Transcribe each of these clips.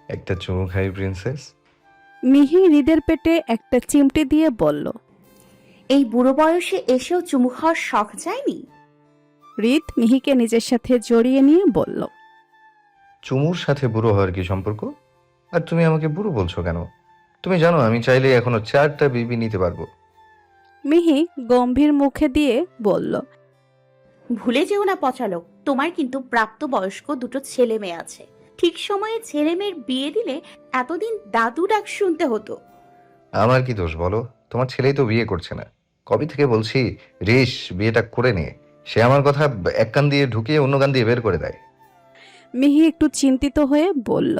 একটা চুমু খাই প্রিন্সেস। মিহি হৃদের পেটে একটা চিমটি দিয়ে বলল। এই বুড়ো বয়সে এসেও চুমু খাওয়ার শখ যায়নি? হৃদ মিহিকে নিজের সাথে জড়িয়ে নিয়ে বলল। চুমুর সাথে বুড়ো হওয়ার কি সম্পর্ক? আর তুমি আমাকে বুড়ো বলছো কেন? তুমি জানো আমি চাইলে এখনো 4টা বেবি নিতে পারবো। মিহি গম্ভীর মুখে দিয়ে বলল। ভুলে যেও না পচালক, তোমার কিন্তু প্রাপ্তবয়স্ক দুটো ছেলে মেয়ে আছে। ঠিক সময়ে ছেলে মেয়ের বিয়ে দিলে এতদিন দাদু ডাক শুনতে হতো। আমার কি দোষ বলো? তোমার ছেলেই তো বিয়ে করছে না। কবে থেকে বলছি রেশ বিয়েটা করে নে, সে আমার কথা এক কান দিয়ে ঢুকিয়ে অন্য কান দিয়ে বের করে দেয়। মিহি একটু চিন্তিত হয়ে বলল।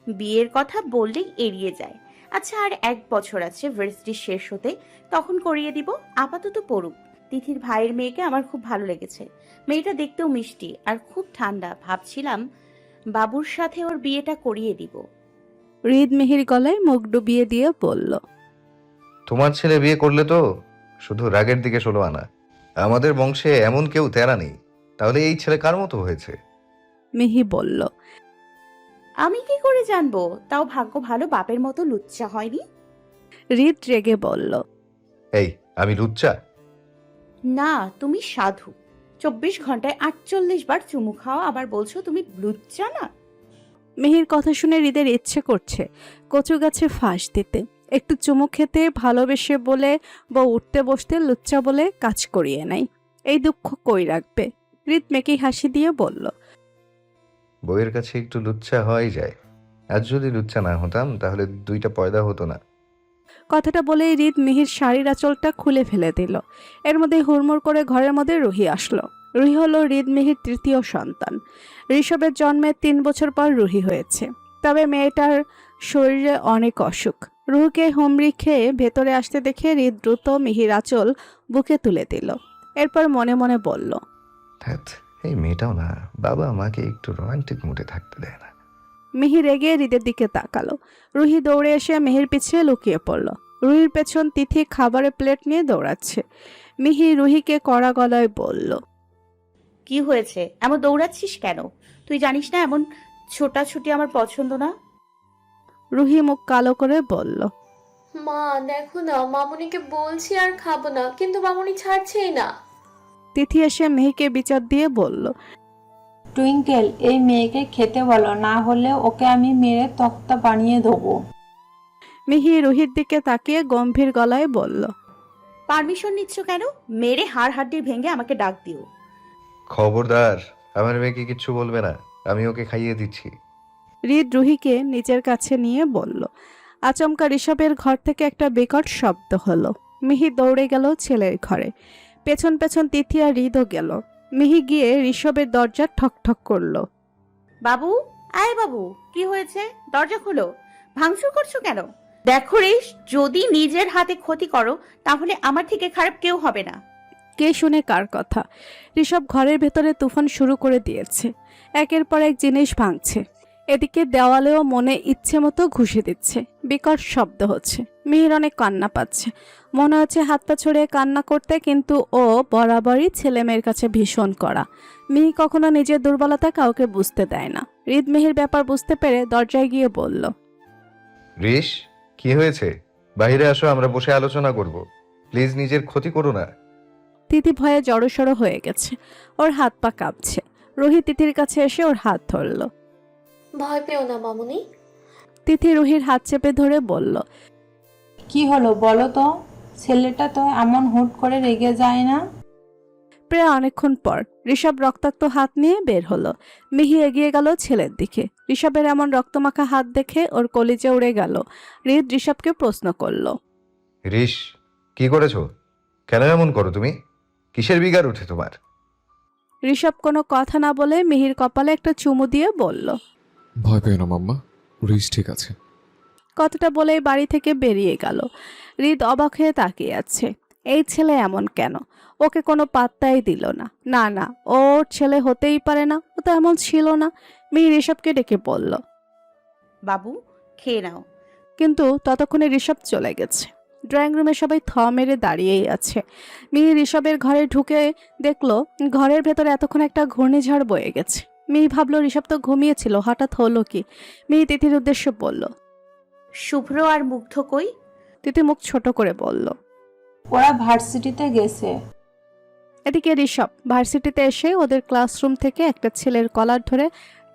বিয়ের কথা বললেই এড়িয়ে যায়। আচ্ছা, আর 1 বছর আছে ভার্সিটি শেষ হতে, তখন করিয়ে দিব। আপাতত পড়ুক। তিথির ভাইয়ের মেয়েকে আমার খুব ভালো লেগেছে। মেয়েটা দেখতেও মিষ্টি আর খুব ঠান্ডা। ভাবছিলাম বাবুর সাথে ওর বিয়েটা করিয়ে দিব। হৃদ মিহির গলায় মুখ ডুবিয়ে দিয়ে বলল। তোমার ছেলে বিয়ে করলে তো শুধু রাগের দিকে 16 আনা। আমাদের বংশে এমন কেউ তেরা নেই। তাহলে এই ছেলে কার মতো হয়েছে? মিহি বলল। আমি কি করে জানবো? তাও ভাগ্য ভালো বাপের মতো লুচ্চা হয়নি। হৃদ রেগে বলল। এই আমি লুচ্চা? না, তুমি সাধু। 24 ঘন্টায় 48 বার চুমু খাওয়া, আবার বলছো তুমি লুচ্চা না? মিহির কথা শুনে হৃদের ইচ্ছে করছে কচু গাছে ফাঁস দিতে, একটু চুমু খেতে ভালোবেসে বলে বা উঠতে বসতে লুচ্চা বলে কাজ করিয়ে নাই। এই দুঃখ কই রাখবে? হৃদ মেকি হাসি দিয়ে বলল। বইয়ের কাছে একটু লুচ্চা হওয়াই যায়। আর যদি লুচ্চা না হতাম তাহলে 2টা পয়দা হতো না। কথাটা বলেই হৃদ মিহির শাড়ির আঁচলটা খুলে ফেলে দিল। এর মধ্যে হুড়মুড় করে ঘরের মধ্যে রুহি আসলো। রুহি হলো হৃদ মিহির তৃতীয় সন্তান। ঋষভের জন্মের 3 বছর পর রুহি হয়েছে। তবে মেয়েটার শরীরে অনেক অসুখ। রুহুকে হুমড়ি খেয়ে ভেতরে আসতে দেখে হৃদ দ্রুত মিহির আঁচল বুকে তুলে দিল। এরপর মনে মনে বলল। ধ্যাৎ, এই মেয়েটাও না বাবা মাকে একটু রোমান্টিক মুডে থাকতে দেয় না। মিহি রেগে হৃদের দিকে তাকালো। রুহি দৌড়ে এসে মিহির পিছিয়ে লুকিয়ে পড়ল। রুহির পেছন তিথি খাবারের প্লেট নিয়ে দৌড়াচ্ছে। মিহি রুহিকে কড়া গলায় বলল। কি হয়েছে? এমন দৌড়াচ্ছিস কেন? তুই জানিস না এমন ছোটাছুটি আমার পছন্দ না? রুহি মুখ কালো করে বলল। মা দেখো না, মামুনিকে বলছি আর খাবো না, কিন্তু মামুনি ছাড়ছেই না। তিথি এসে মেহিকে বিচার দিয়ে বলল। টুইঙ্কেল, এই মেয়েকে খেতে বলো, না হলে ওকে আমি মেরে তক্তা বানিয়ে দেবো। মিহি রুহির দিকে তাকিয়ে গম্ভীর গলায় বলল। পারমিশন নিচ্ছ কেন? মেরে হাড় হাড্ডি ভেঙে আমাকে ডাক দিও। খবরদার, আমার মেয়েকে কিচ্ছু বলবে না। আমি ওকে খাইয়ে দিচ্ছি। হৃদ রুহিকে নিজের কাছে নিয়ে বলল। আচমকা ঋষভের ঘর থেকে একটা বিকট শব্দ হলো। মিহি দৌড়ে গেল ছেলের ঘরে। পেছন পেছন তিথি আর হৃদও গেল। মিহি গিয়ে ঋষভের দরজা ঠকঠক করলো। বাবু, আয় বাবু, কি হয়েছে? দরজা খোলো। ভাঙচুর করছো কেন? দেখো রেশ, যদি নিজের হাতে ক্ষতি করো তাহলে আমার থেকে খারাপ কেউ হবে না। কে শুনে কার কথা? ঋষভ ঘরের ভেতরে তুফান শুরু করে দিয়েছে। একের পর এক জিনিস ভাঙছে। এদিকে দেওয়ালেও মনে ইচ্ছে মতো ঘুষে দিচ্ছে। বিকট শব্দ হচ্ছে। মিহির অনেক কান্না পাচ্ছে। মনে হচ্ছে হাত পা ছড়িয়ে কান্না করতে, কিন্তু ও বরাবরই ছেলে মেয়ের কাছে ভীষণ কড়া। মিহি কখনো নিজের দুর্বলতা কাউকে বুঝতে দেয় না। হৃদ মিহির ব্যাপার বুঝতে পেরে দরজায় গিয়ে বলল। রিশ, কি হয়েছে? বাইরে আসো, আমরা বসে আলোচনা করব। প্লিজ নিজের ক্ষতি করো না। তিথি ভয়ে জড়সড় হয়ে গেছে। ওর হাত পা কাঁপছে। রুহি তিথির কাছে এসে ওর হাত ধরল। ভয় পেও না মামুনি। তিথি রুহির হাত চেপে ধরে বলল। কি হলো বলো তো? ছেলেটা তো এমন হুট করে রেগে যায় না। প্রায় অনেকক্ষণ পর ঋষভ রক্তাক্ত হাত নিয়ে বের হলো। মিহি এগিয়ে গেল ছেলের দিকে। ঋষভের এমন রক্তমাখা হাত দেখে ওর কলিজে উড়ে গেল। হৃদ ঋষভকে প্রশ্ন করল। রিশ, কি করেছো? কেন এমন করো তুমি? কিসের বিগার উঠে তোমার? ঋষভ কোনো কথা না বলে মিহির কপালে একটা চুমু দিয়ে বলল। ভয় পেও না মাম্মা, রিস ঠিক আছে। কথাটা বলেই বাড়ি থেকে বেরিয়ে গেল। হৃদ অবাক হয়ে তাকিয়ে আছে। এই ছেলে এমন কেন? ওকে কোনো পাত্তাই দিল না। না না, ওর ছেলে হতেই পারে না। ও তো এমন ছিল না। মিহির ঋষভকে ডেকে বলল। বাবু, খেয়ে নাও। কিন্তু ততক্ষণে ঋষভ চলে গেছে। ড্রয়িং রুমে সবাই থ মেরে দাঁড়িয়েই আছে। মিহি ঋষভের ঘরে ঢুকে দেখলো ঘরের ভেতরে এতক্ষণ একটা ঘূর্ণিঝড় বয়ে গেছে। মিহি ভাবলো ঋষভ তো ঘুমিয়েছিল, হঠাৎ হলো কি। মিহি তিথির উদ্দেশ্যে বলল। শুভ্র আর মুগ্ধ কই? তিথি মুখ ছোট করে বলল। ওরা ভার্সিটিতে গেছে। এদিকে ঋষভ ভার্সিটিতে এসে ওদের ক্লাসরুম থেকে একটা ছেলের কলার ধরে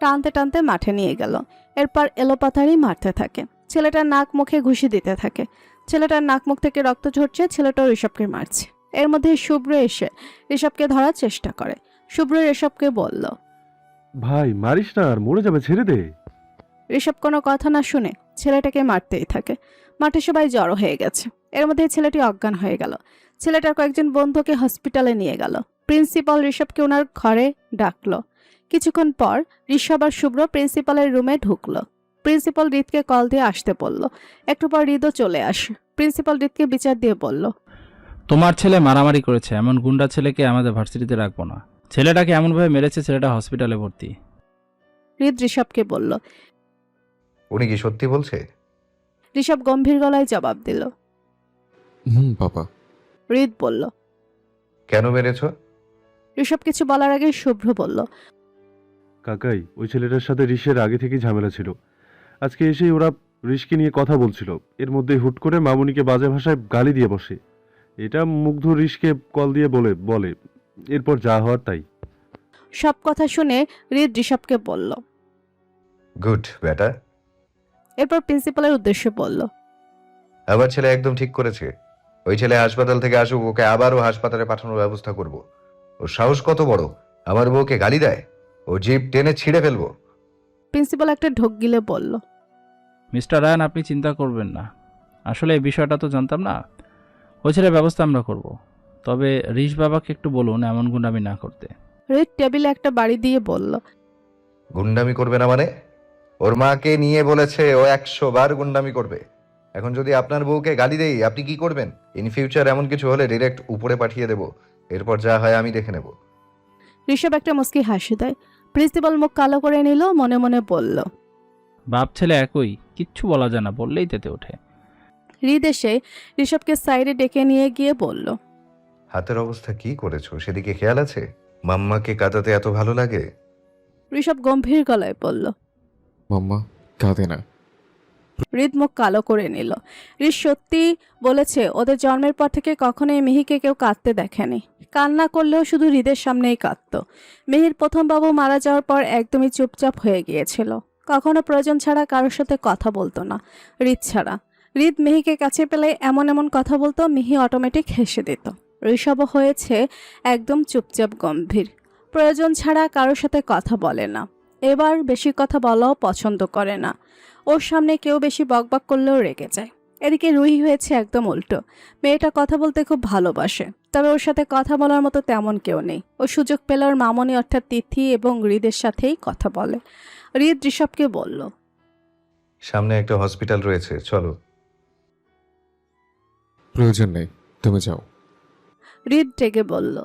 টানতে টানতে মাঠে নিয়ে গেল। এরপর এলোপাতাড়ি মারতে থাকে। ছেলেটার নাক মুখে ঘুষি দিতে থাকে। ছেলেটার নাক মুখ থেকে রক্ত ঝরছে, ছেলেটাও ঋষভকে মারছে। এর মধ্যে শুভ্র এসে ঋষভকে ধরার চেষ্টা করে। শুভ্র ঋষভকে বলল। ভাই মারিস না, আর মরে যাবে, ছেড়ে দে। ঋষভ কোনো কথা না শুনে ছেলেটাকে মারতেই থাকে। মাঠে সবাই জড়ো হয়ে গেছে। এর মধ্যে ছেলেটি অজ্ঞান হয়ে গেল। ছেলেটার কয়েকজন বন্ধুকে হসপিটালে নিয়ে গেল। প্রিন্সিপাল ঋষভকে ওনার ঘরে ডাকলো। কিছুক্ষণ পর ঋষভ আর শুভ্র প্রিন্সিপালের রুমে ঢুকলো। প্রিন্সিপাল রিতকে কল দিয়ে আসতে বলল। একটু পর রিতও চলে আসে। প্রিন্সিপাল রিতকে বিচার দিয়ে বলল। তোমার ছেলে মারামারি করেছে, এমন গুন্ডা ছেলেকে আমাদের ভার্সিটিতে রাখবো না। ছেলেটাকে এমনভাবে মেরেছে, ছেলেটা হসপিটালে ভর্তি। রিত ঋষভকে বলল। উনি কি সত্যি বলছে? ঋষভ গম্ভীর গলায় জবাব দিল। বাবা। রিত বলল। কেন মেরেছ? ঋষভ কিছু বলার আগে শুভ্র বলল। কাকাই, ওই ছেলেটার সাথে ঋষের আগে থেকেই ঝামেলা ছিল। আজকে এসেই ওরা ঋষকে নিয়ে কথা বলছিল, এর মধ্যে হুট করে মামুনিকে বাজে ভাষায় গালি দিয়ে বসে। এটা মুগ্ধ ঋষকে কল দিয়ে বলে এরপর যা হওয়ার তাই। সব কথা শুনে রিত ঋষভকে বলল। গুড বেটা। এরপর প্রিন্সিপালের উদ্দেশ্যে বলল। আমার ছেলে একদম ঠিক করেছে। ওই ছেলে হাসপাতাল থেকে আসুক, ওকে আবারও হাসপাতালে পাঠানোর ব্যবস্থা করব। ওর সাহস কত বড়, আমার বউকে গালি দেয়। ও জিভ টেনে ছিঁড়ে ফেলবো। প্রিন্সিপাল একটা ঢোক গিলে বলল। মিস্টার রায়ান, আপনি চিন্তা করবেন না। আসলে এই বিষয়টা তো জানতাম না। ওই ছেলের ব্যবস্থা আমরা করব। তবে ঋষ বাবাকে একটু বলুন এমন গুন্ডামি না করতে। রিত টেবিলে একটা বাড়ি দিয়ে বলল। গুন্ডামি করবে না মানে? ওর মাকে নিয়ে বলেছে ও 100 বার গুন্ডামি করবে। এখন যদি আপনার বউকে গালি দেই, আপনি কি করবেন? ইন ফিউচার এমন কিছু হলে ডিরেক্ট উপরে পাঠিয়ে দেব। এরপর যা হয় আমি দেখে নেব। ঋষভ একটা মুস্কি হাসি দেয়। প্রিন্সিপাল মুখ কালো করে নিল, মনে মনে বলল। বাপ ছেলে একই, কিচ্ছু বলা যায় না, বললেই তেতে ওঠে। রিত এসে ঋষভকে সাইডে ডেকে নিয়ে গিয়ে বলল। হাতের অবস্থা কি করেছো সেদিকে খেয়াল আছে? মাম্মাকে কাঁদাতে এত ভালো লাগে? ঋষভ গম্ভীর গলায় বলল। মাম্মা কাঁদে না। রিত মুখ কালো করে নিল। রিত সত্যি বলেছে, ওদের জন্মের পর থেকে কখনোই মিহিকে কেউ কাঁদতে দেখেনি। কান্না করলেও শুধু হৃদের সামনেই কাঁদত। মিহির প্রথম বাবু মারা যাওয়ার পর একদমই চুপচাপ হয়ে গিয়েছিল। কখনো প্রয়োজন ছাড়া কারোর সাথে কথা বলতো না, রিত ছাড়া। রিত মিহিকে কাছে পেলে এমন এমন কথা বলতো, মিহি অটোমেটিক হেসে দিত। ঋষভও হয়েছে একদম চুপচাপ গম্ভীর। প্রয়োজন ছাড়া কারোর সাথে কথা বলে না। এবার বেশি কথা বলাও পছন্দ করে না। ওর সামনে কেউ বেশি বকবক করলেও রেগে যায়। এদিকে রুহি হয়েছে একদম উল্টো। মেয়েটা কথা বলতে খুব ভালোবাসে, তবে ওর সাথে কথা বলার মতো তেমন কেউ নেই। ও সুযোগ পেলে ওর মামনি অর্থাৎ তিথি এবং হৃদের সাথেই কথা বলে। হৃদ ঋষভকে বলল। সামনে একটা হসপিটাল রয়েছে, চলো। প্রয়োজন নেই, তুমি যাও। হৃদ রেগে বলল।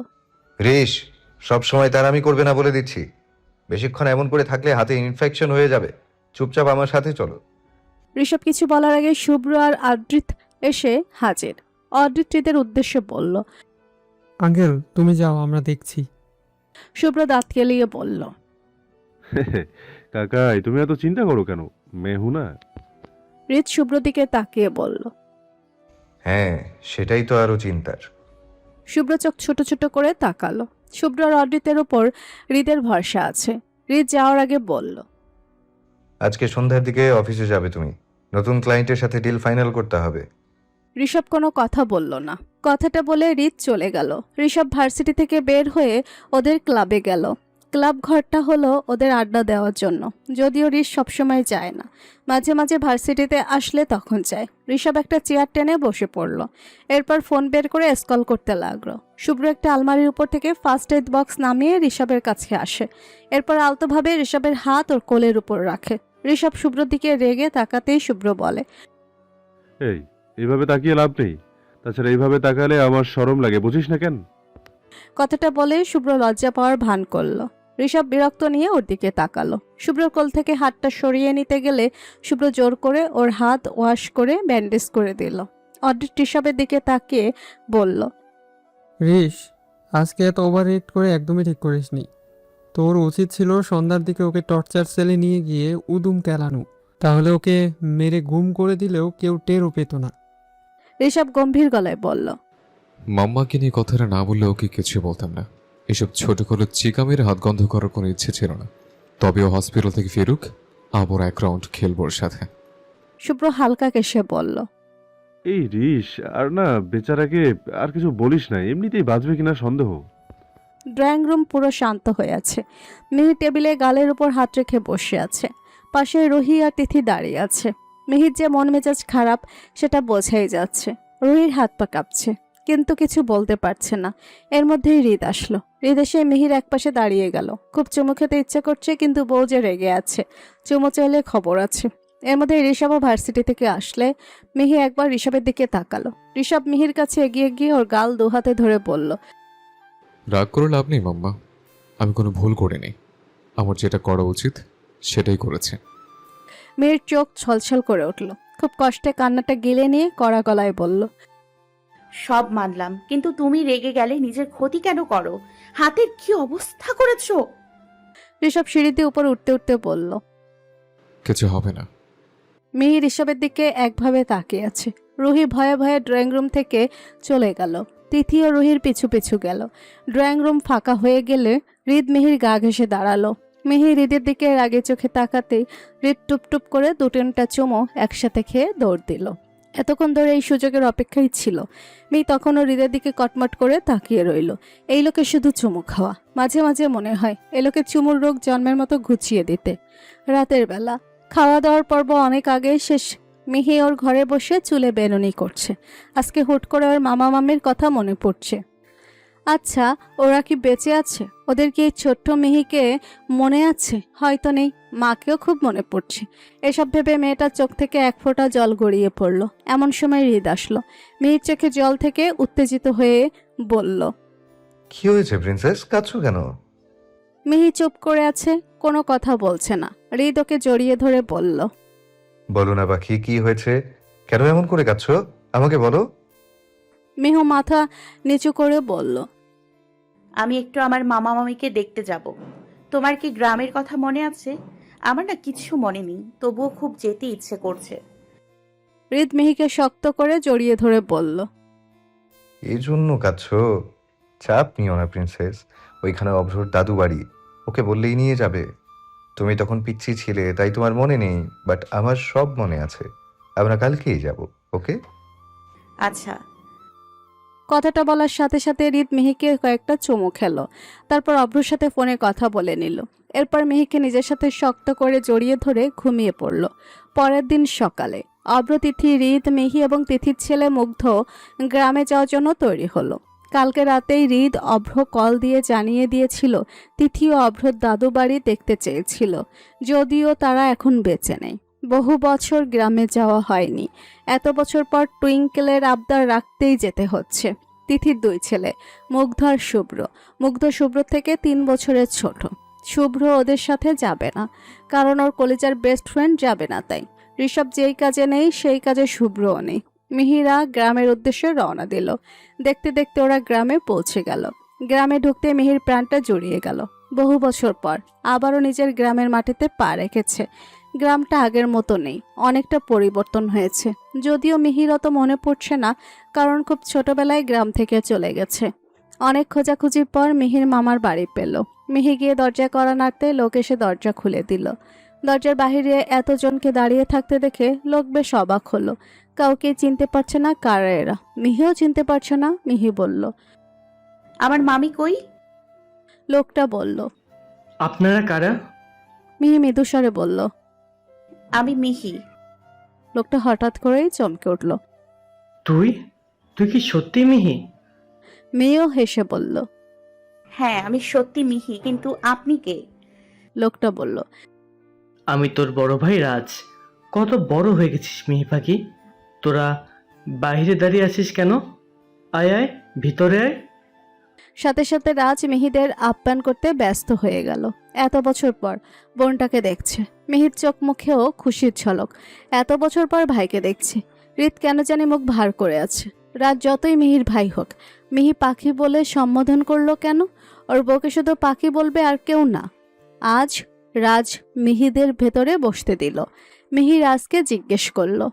রেশ, সব সময় তার আমি করবে না বলে দিচ্ছি। বেশিক্ষণ এমন করে থাকলে হাতে ইনফেকশন হয়ে যাবে। চুপচাপ আমার সাথে চলো। ঋষভ কিছু বলার আগে শুভ্র আর অদ্রিত এসে হাজির। অদ্রিত হৃদের উদ্দেশ্যে বলল। আঙ্কেল তুমি যাও, আমরা দেখছি। শুভ্র দাঁত কেলিয়ে বলল। কাকাই, তুমি এত চিন্তা করো কেন? মেহু না। হৃদ শুভ্র দিকে তাকিয়ে বলল। হ্যাঁ, সেটাই তো আরো চিন্তার। শুভ্র চোখ ছোট ছোট করে তাকালো। শুভ্র আর অদ্রিতের ওপর হৃদের ভরসা আছে। হৃদ যাওয়ার আগে বলল। আজকে সন্ধ্যার দিকে অফিসে যাবে তুমি। নতুন ক্লায়েন্টের সাথে ডিল ফাইনাল করতে হবে। ঋষভ কোনো কথা বলল না। কথাটা বলে হৃদ চলে গেল। ঋষভ ভার্সিটি থেকে বের হয়ে ওদের ক্লাবে গেল। ক্লাব ঘরটা হলো ওদের আড্ডা দেওয়ার জন্য, যদিও ঋষ সবসময় যায় না। মাঝে মাঝে ভার্সিটিতে আসলে তখন যায়। ঋষভ একটা চেয়ার টেনে বসে পড়ল। এরপর ফোন বের করে স্কল করতে লাগলো। শুভ্র একটা আলমারির উপর থেকে ফার্স্ট এড বক্স নামিয়ে ঋষভের কাছে আসে। এরপর আলতোভাবে ঋষভের হাত ওর কোলের উপর রাখে। ঋষভ শুভ্রর দিকে রেগে তাকাতেই শুভ্র বলে। এই, এইভাবে তাকিয়ে লাভ নেই। তাছাড়া এইভাবে তাকালে আমার শরম লাগে, বুঝিস না কেন? কথাটা বলে শুভ্র লজ্জা পাওয়ার ভান করলো। ঋষভ বিরক্ত নিয়ে ওর দিকে তাকালো। শুভ্রর কোল থেকে হাতটা সরিয়ে নিতে গেলে শুভ্র জোর করে ওর হাত ওয়াশ করে ব্যান্ডেজ করে দিল। অদ্রিত ঋষভের দিকে তাকিয়ে বলল। রিস, আজকে এত ওভার রেট করে একদমই ঠিক করিসনি। তোর উচিত ছিল সন্ধ্যার দিকে ওকে টর্চার সেলে নিয়ে গিয়ে উদুম কেলানো, তাহলে ওকে মেরে গুম করে দিলেও কেউ টেরও পেত না। ঋষভ গম্ভীর গলায় বলল। মাম্মাকে নিয়ে কথাটা না বললে ওকে কিছু বলতাম না। এসব ছোটখাটো চিকা মেরে হাত গন্ধ করার কোনো ইচ্ছে ছিল না। তবে ও হসপিটাল থেকে ফিরুক, আবার এক রাউন্ড খেলবো ওর সাথে। শুভ্র হালকা কেশে বলল। এই রিস, আর না বেচারাকে আর কিছু বলিস না, এমনিতেই বাঁচবে কিনা সন্দেহ। ড্রয়িং রুম পুরো শান্ত হয়ে আছে। মিহির টেবিলে গালের উপর হাত রেখে বসে আছে। পাশে রুহি আর তিথি দাঁড়িয়ে আছে। মিহির যে মন মেজাজ খারাপ সেটা বোঝাই যাচ্ছে। রুহির হাত পা কাঁপছে, কিন্তু কিছু বলতে পারছে না। এর মধ্যেই হৃদ আসলো। হৃদ এসে মিহির একপাশে দাঁড়িয়ে গেল। খুব চুমু খেতে ইচ্ছে করছে, কিন্তু বউ যে রেগে আছে, চুমু চাইলে খবর আছে। এর মধ্যে ঋষভও ভার্সিটি থেকে আসলে মিহি একবার ঋষভের দিকে তাকালো। ঋষভ মিহির কাছে এগিয়ে গিয়ে ওর গাল দু হাতে ধরে বলল। রাগ করে লাভ নেই মাম্মা, আমি কোনো ভুল করিনি। আমার যেটা করা উচিত সেটাই করেছে। মেয়ের চোখ ছলছল করে উঠল। খুব কষ্টে কান্নাটা গিলে নিয়ে কড়া গলায় বলল। সব মানলাম, কিন্তু তুমি রেগে গেলে নিজের ক্ষতি কেন করো? হাতের কি অবস্থা করেছো? ঋষভ সিঁড়িতে উপর উঠতে উঠতে বলল। কিছু হবে না। মিহি ঋষভের দিকে একভাবে তাকিয়ে আছে। রুহি ভয়ে ভয়ে ড্রয়িং রুম থেকে চলে গেল। তিথি ও রুহির পিছু পিছু গেল। ড্রয়িং রুম ফাঁকা হয়ে গেলে হৃদ মিহির গা ঘেঁষে দাঁড়ালো। মিহি হৃদের দিকে রাগে চোখে তাকাতেই হৃদ টুপটুপ করে 2-3টা চুমো একসাথে খেয়ে দৌড় দিল। এতক্ষণ ধরে এই সুযোগের অপেক্ষাই ছিল। মেয়ে তখনও হৃদের দিকে কটমট করে তাকিয়ে রইল। এই লোকে শুধু চুমু খাওয়া। মাঝে মাঝে মনে হয় এ লোকে চুমুর রোগ জন্মের মতো ঘুচিয়ে দিতে। রাতের বেলা খাওয়া দাওয়ার পর্ব অনেক আগেই শেষ। মিহি ওর ঘরে বসে চুলে বেনুনি করছে। আজকে হুট করে ওর মামা মামির কথা মনে পড়ছে। আচ্ছা, ওরা কি বেঁচে আছে? ওদের কি এই ছোট্ট মিহিকে মনে আছে? হয়তো নেই। মাকেও খুব মনে পড়ছে। এসব ভেবে মেয়েটার চোখ থেকে এক ফোঁটা জল গড়িয়ে পড়ল। এমন সময় হৃদ আসলো। মিহির চোখে জল থেকে উত্তেজিত হয়ে বলল। কি হয়েছে প্রিন্সেস, কাঁদছো কেন? মিহি চুপ করে আছে, কোনো কথা বলছে না। হৃদ ওকে জড়িয়ে ধরে বলল। বলো না পাখি, কি হয়েছে? কেন এমন করে কাঁদছো? আমাকে বলো। মিহু মাথা নিচু করে বলল। আমি একটু আমার মামা মামিকে দেখতে যাব। তোমার কি গ্রামের কথা মনে আছে? আমার না কিছু মনে নেই, তবুও খুব যেতে ইচ্ছে করছে। হৃদ মিহিকে শক্ত করে জড়িয়ে ধরে বলল। এই জন্য কাঁদছো? চাপ নিও না প্রিন্সেস, ওইখানে অভ্রর দাদু বাড়ি, ওকে বললেই নিয়ে যাবে। তুমি তখন পিচ্ছি ছিলে তাই তোমার মনে নেই, বাট আমার সব মনে আছে। আমরা কালকেই যাব, ওকে? আচ্ছা। কথাটা বলার সাথে সাথে হৃদ মিহিকে কয়েকটা চুমু খেলো। তারপর অভ্রর সাথে ফোনে কথা বলে নিল। এরপর মিহিকে নিজের সাথে শক্ত করে জড়িয়ে ধরে ঘুমিয়ে পড়ল। পরের দিন সকালে অভ্র, তিথি, হৃদ, মিহি এবং তিথির ছেলে মুগ্ধ গ্রামে যাওয়ার জন্য তৈরি হলো। কালকে রাতেই হৃদ অভ্র কল দিয়ে জানিয়ে দিয়েছিল তিথি ও অভ্রর দাদু বাড়ি দেখতে চেয়েছিল, যদিও তারা এখন বেঁচে নেই। বহু বছর গ্রামে যাওয়া হয়নি। এত বছর পর টুইঙ্কেলের আবদার রাখতেই যেতে হচ্ছে। তিথির 2 ছেলে, মুগ্ধ আর শুভ্র। মুগ্ধ শুভ্র থেকে 3 বছরের ছোট। শুভ্র ওদের সাথে যাবে না, কারণ ওর কলেজের বেস্ট ফ্রেন্ড যাবে না তাই। ঋষভ যেই কাজে নেই সেই কাজে শুভ্রও নেই। মিহিরা গ্রামের উদ্দেশ্যে রওনা দিল। দেখতে দেখতে ওরা গ্রামে পৌঁছে গেল। গ্রামে ঢুকতে মিহির প্রাণটা জড়িয়ে গেল। বহু বছর পর আবারও নিজের গ্রামের মাটিতে পা রেখেছে। গ্রামটা আগের মতো নেই, অনেকটা পরিবর্তন হয়েছে। যদিও মিহির অত মনে পড়ছে না, কারণ খুব ছোটবেলায় গ্রাম থেকে চলে গেছে। অনেক খোঁজাখুঁজির পর মিহির মামার বাড়ি পেল। মিহি গিয়ে দরজায় কড়া নাড়তে লোক এসে দরজা খুলে দিল। দরজার বাহিরে এতজনকে দাঁড়িয়ে থাকতে দেখে লোক বেশ অবাক হলো। কাউকে চিনতে পারছে না কারা এরা। মিহিও চিনতে পারছে না। মিহি বলল। আমার মামি কই? লোকটা বলল। আপনারা কারা? মিহি মৃদুস্বরে বলল। আমি মিহি। লোকটা হঠাৎ করেই চমকে উঠল। তুই তুই কি সত্যি মিহি? মেয়েও হেসে বলল। হ্যাঁ, আমি সত্যি মিহি, কিন্তু আপনি কে? লোকটা বলল। আমি তোর বড় ভাই রাজ। কত বড় হয়ে গেছিস মিহি পাখি। তোরা বাইরে দাঁড়িয়ে আছিস কেন? আয় আয়, ভিতরে আয়। সাথে সাথে রাজ মিহিদের আপ্যায়ন করতে ব্যস্ত হয়ে গেল। এত বছর পর বোনটাকে দেখছে। মিহির চোখ মুখেও খুশির ঝলক। এত বছর পর ভাইকে দেখছে। হৃদ কেন জানি মুখ ভার করে আছে। রাজ যতই মিহির ভাই হোক, মিহি পাখি বলে সম্বোধন করলো কেন? ওর বউকে শুধু পাখি বলবে আর কেউ না। আজ রাজ মিহিদের ভেতরে বসতে দিল। মিহি রাজকে জিজ্ঞেস করলো।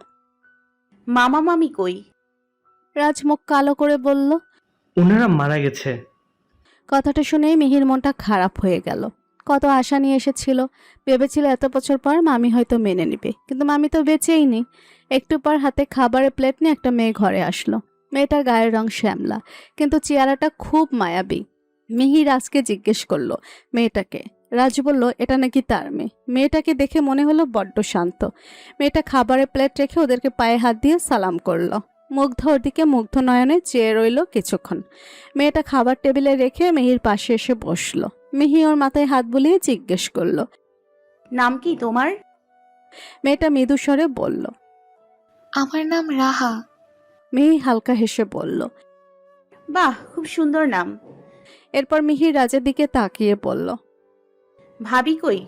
মামা মামি কই? রাজ মুখ কালো করে বলল। ওনারা মারা গেছে। কথাটা শুনেই মিহির মনটা খারাপ হয়ে গেল। কত আশা নিয়ে এসেছিল, ভেবেছিল এত বছর পর মামি হয়তো মেনে নিবে, কিন্তু মামি তো বেঁচেই নেই। একটু পর হাতে খাবারের প্লেট নিয়ে একটা মেয়ে ঘরে আসলো। মেয়েটার গায়ের রং শ্যামলা, কিন্তু চেহারাটা খুব মায়াবী। মিহি রাজকে জিজ্ঞেস করলো মেয়েটাকে। রাজ বলল এটা নাকি তার মেয়ে। মেয়েটাকে দেখে মনে হলো বড্ড শান্ত। মেয়েটা খাবারের প্লেট রেখে ওদেরকে পায়ে হাত দিয়ে সালাম করলো। মুগ্ধ ওর দিকে মুগ্ধ নয়নে চেয়ে রইল কিছুক্ষণ। মেয়েটা খাবার টেবিলে রেখে মিহির পাশে এসে বসলো। মিহি ওর মাথায় হাত বুলিয়ে জিজ্ঞেস করলো। নাম কি তোমার? মেয়েটা মৃদু স্বরে বলল। আমার নাম রাহা। মিহি হালকা হেসে বলল। বাহ, খুব সুন্দর নাম। এরপর মিহি রাজের দিকে তাকিয়ে বলল। ভাবি কই?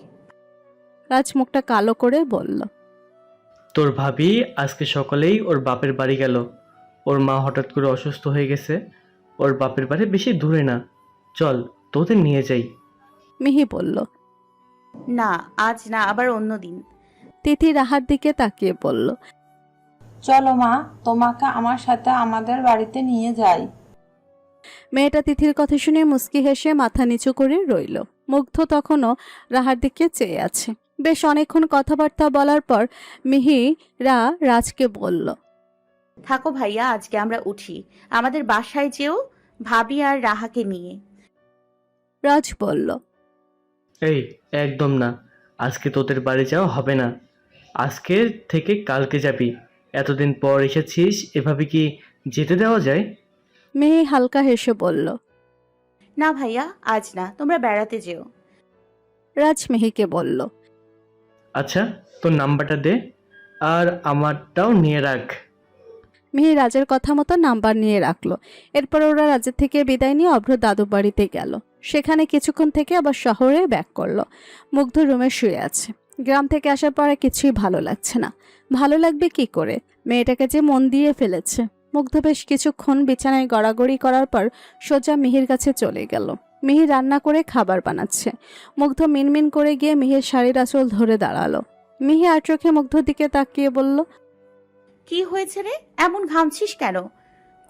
রাজ মুখটা কালো করে বলল। তোর ভাবি আজকে সকালেই ওর বাপের বাড়ি গেল। ওর মা হঠাৎ করে অসুস্থ হয়ে গেছে। ওর বাপের বাড়ি বেশি দূরে না, চল তোদের নিয়ে যাই। মিহি বলল। না, আজ না, আবার অন্য দিন। তিথি রাহার দিকে তাকিয়ে বলল। চলো মা, তোমাকে আমার সাথে আমাদের বাড়িতে নিয়ে যাই। মেয়েটা তিথির কথা শুনে মুচকি হেসে মাথা নিচু করে রইল। মুগ্ধ তখনও রাহার দিকে চেয়ে আছে। বেশ অনেকক্ষণ কথাবার্তা বলার পর মিহিরা রাজকে বলল। থাকো ভাইয়া, আজকে আমরা উঠি। আমাদের বাসায় যেও, ভাবি আর রাহাকে নিয়ে। রাজ বলল। এই একদম না, আজকে তোদের বাড়ি যাওয়া হবে না। আজকে থেকে কালকে যাবি। এতদিন পর এসেছিস, এভাবে কি যেতে দেওয়া যায়? মিহি হালকা হেসে বলল। না ভাইয়া, আজ না, তোমরা বেড়াতে যেও। রাজ মিহিকে বলল। আচ্ছা, তোর নাম্বারটা দে, আর আমারটাও নিয়ে রাখ। মিহি রাজের কথা মতো নাম্বার নিয়ে রাখলো। এরপর ওরা রাজের থেকে বিদায় নিয়ে অভ্র দাদু বাড়িতে গেল। সেখানে কিছুক্ষণ থেকে আবার শহরে ব্যাক করলো। মুগ্ধ রুমে শুয়ে আছে। গ্রাম থেকে আসার পরে কিছুই ভালো লাগছে না। ভালো লাগবে কি করে, মেয়েটাকে যে মন দিয়ে ফেলেছে। মুগ্ধ বেশ কিছুক্ষণ বিছানায় গড়াগড়ি করার পর সোজা মিহির কাছে চলে গেল। মিহি রান্না করে খাবার বানাচ্ছে। মুগ্ধ মিনমিন করে গিয়ে মিহির শাড়ির আঁচল ধরে দাঁড়ালো। মিহি আর চোখে মুগ্ধর দিকে তাকিয়ে বলল। কি হয়েছে রে, এমন ঘামছিস কেন?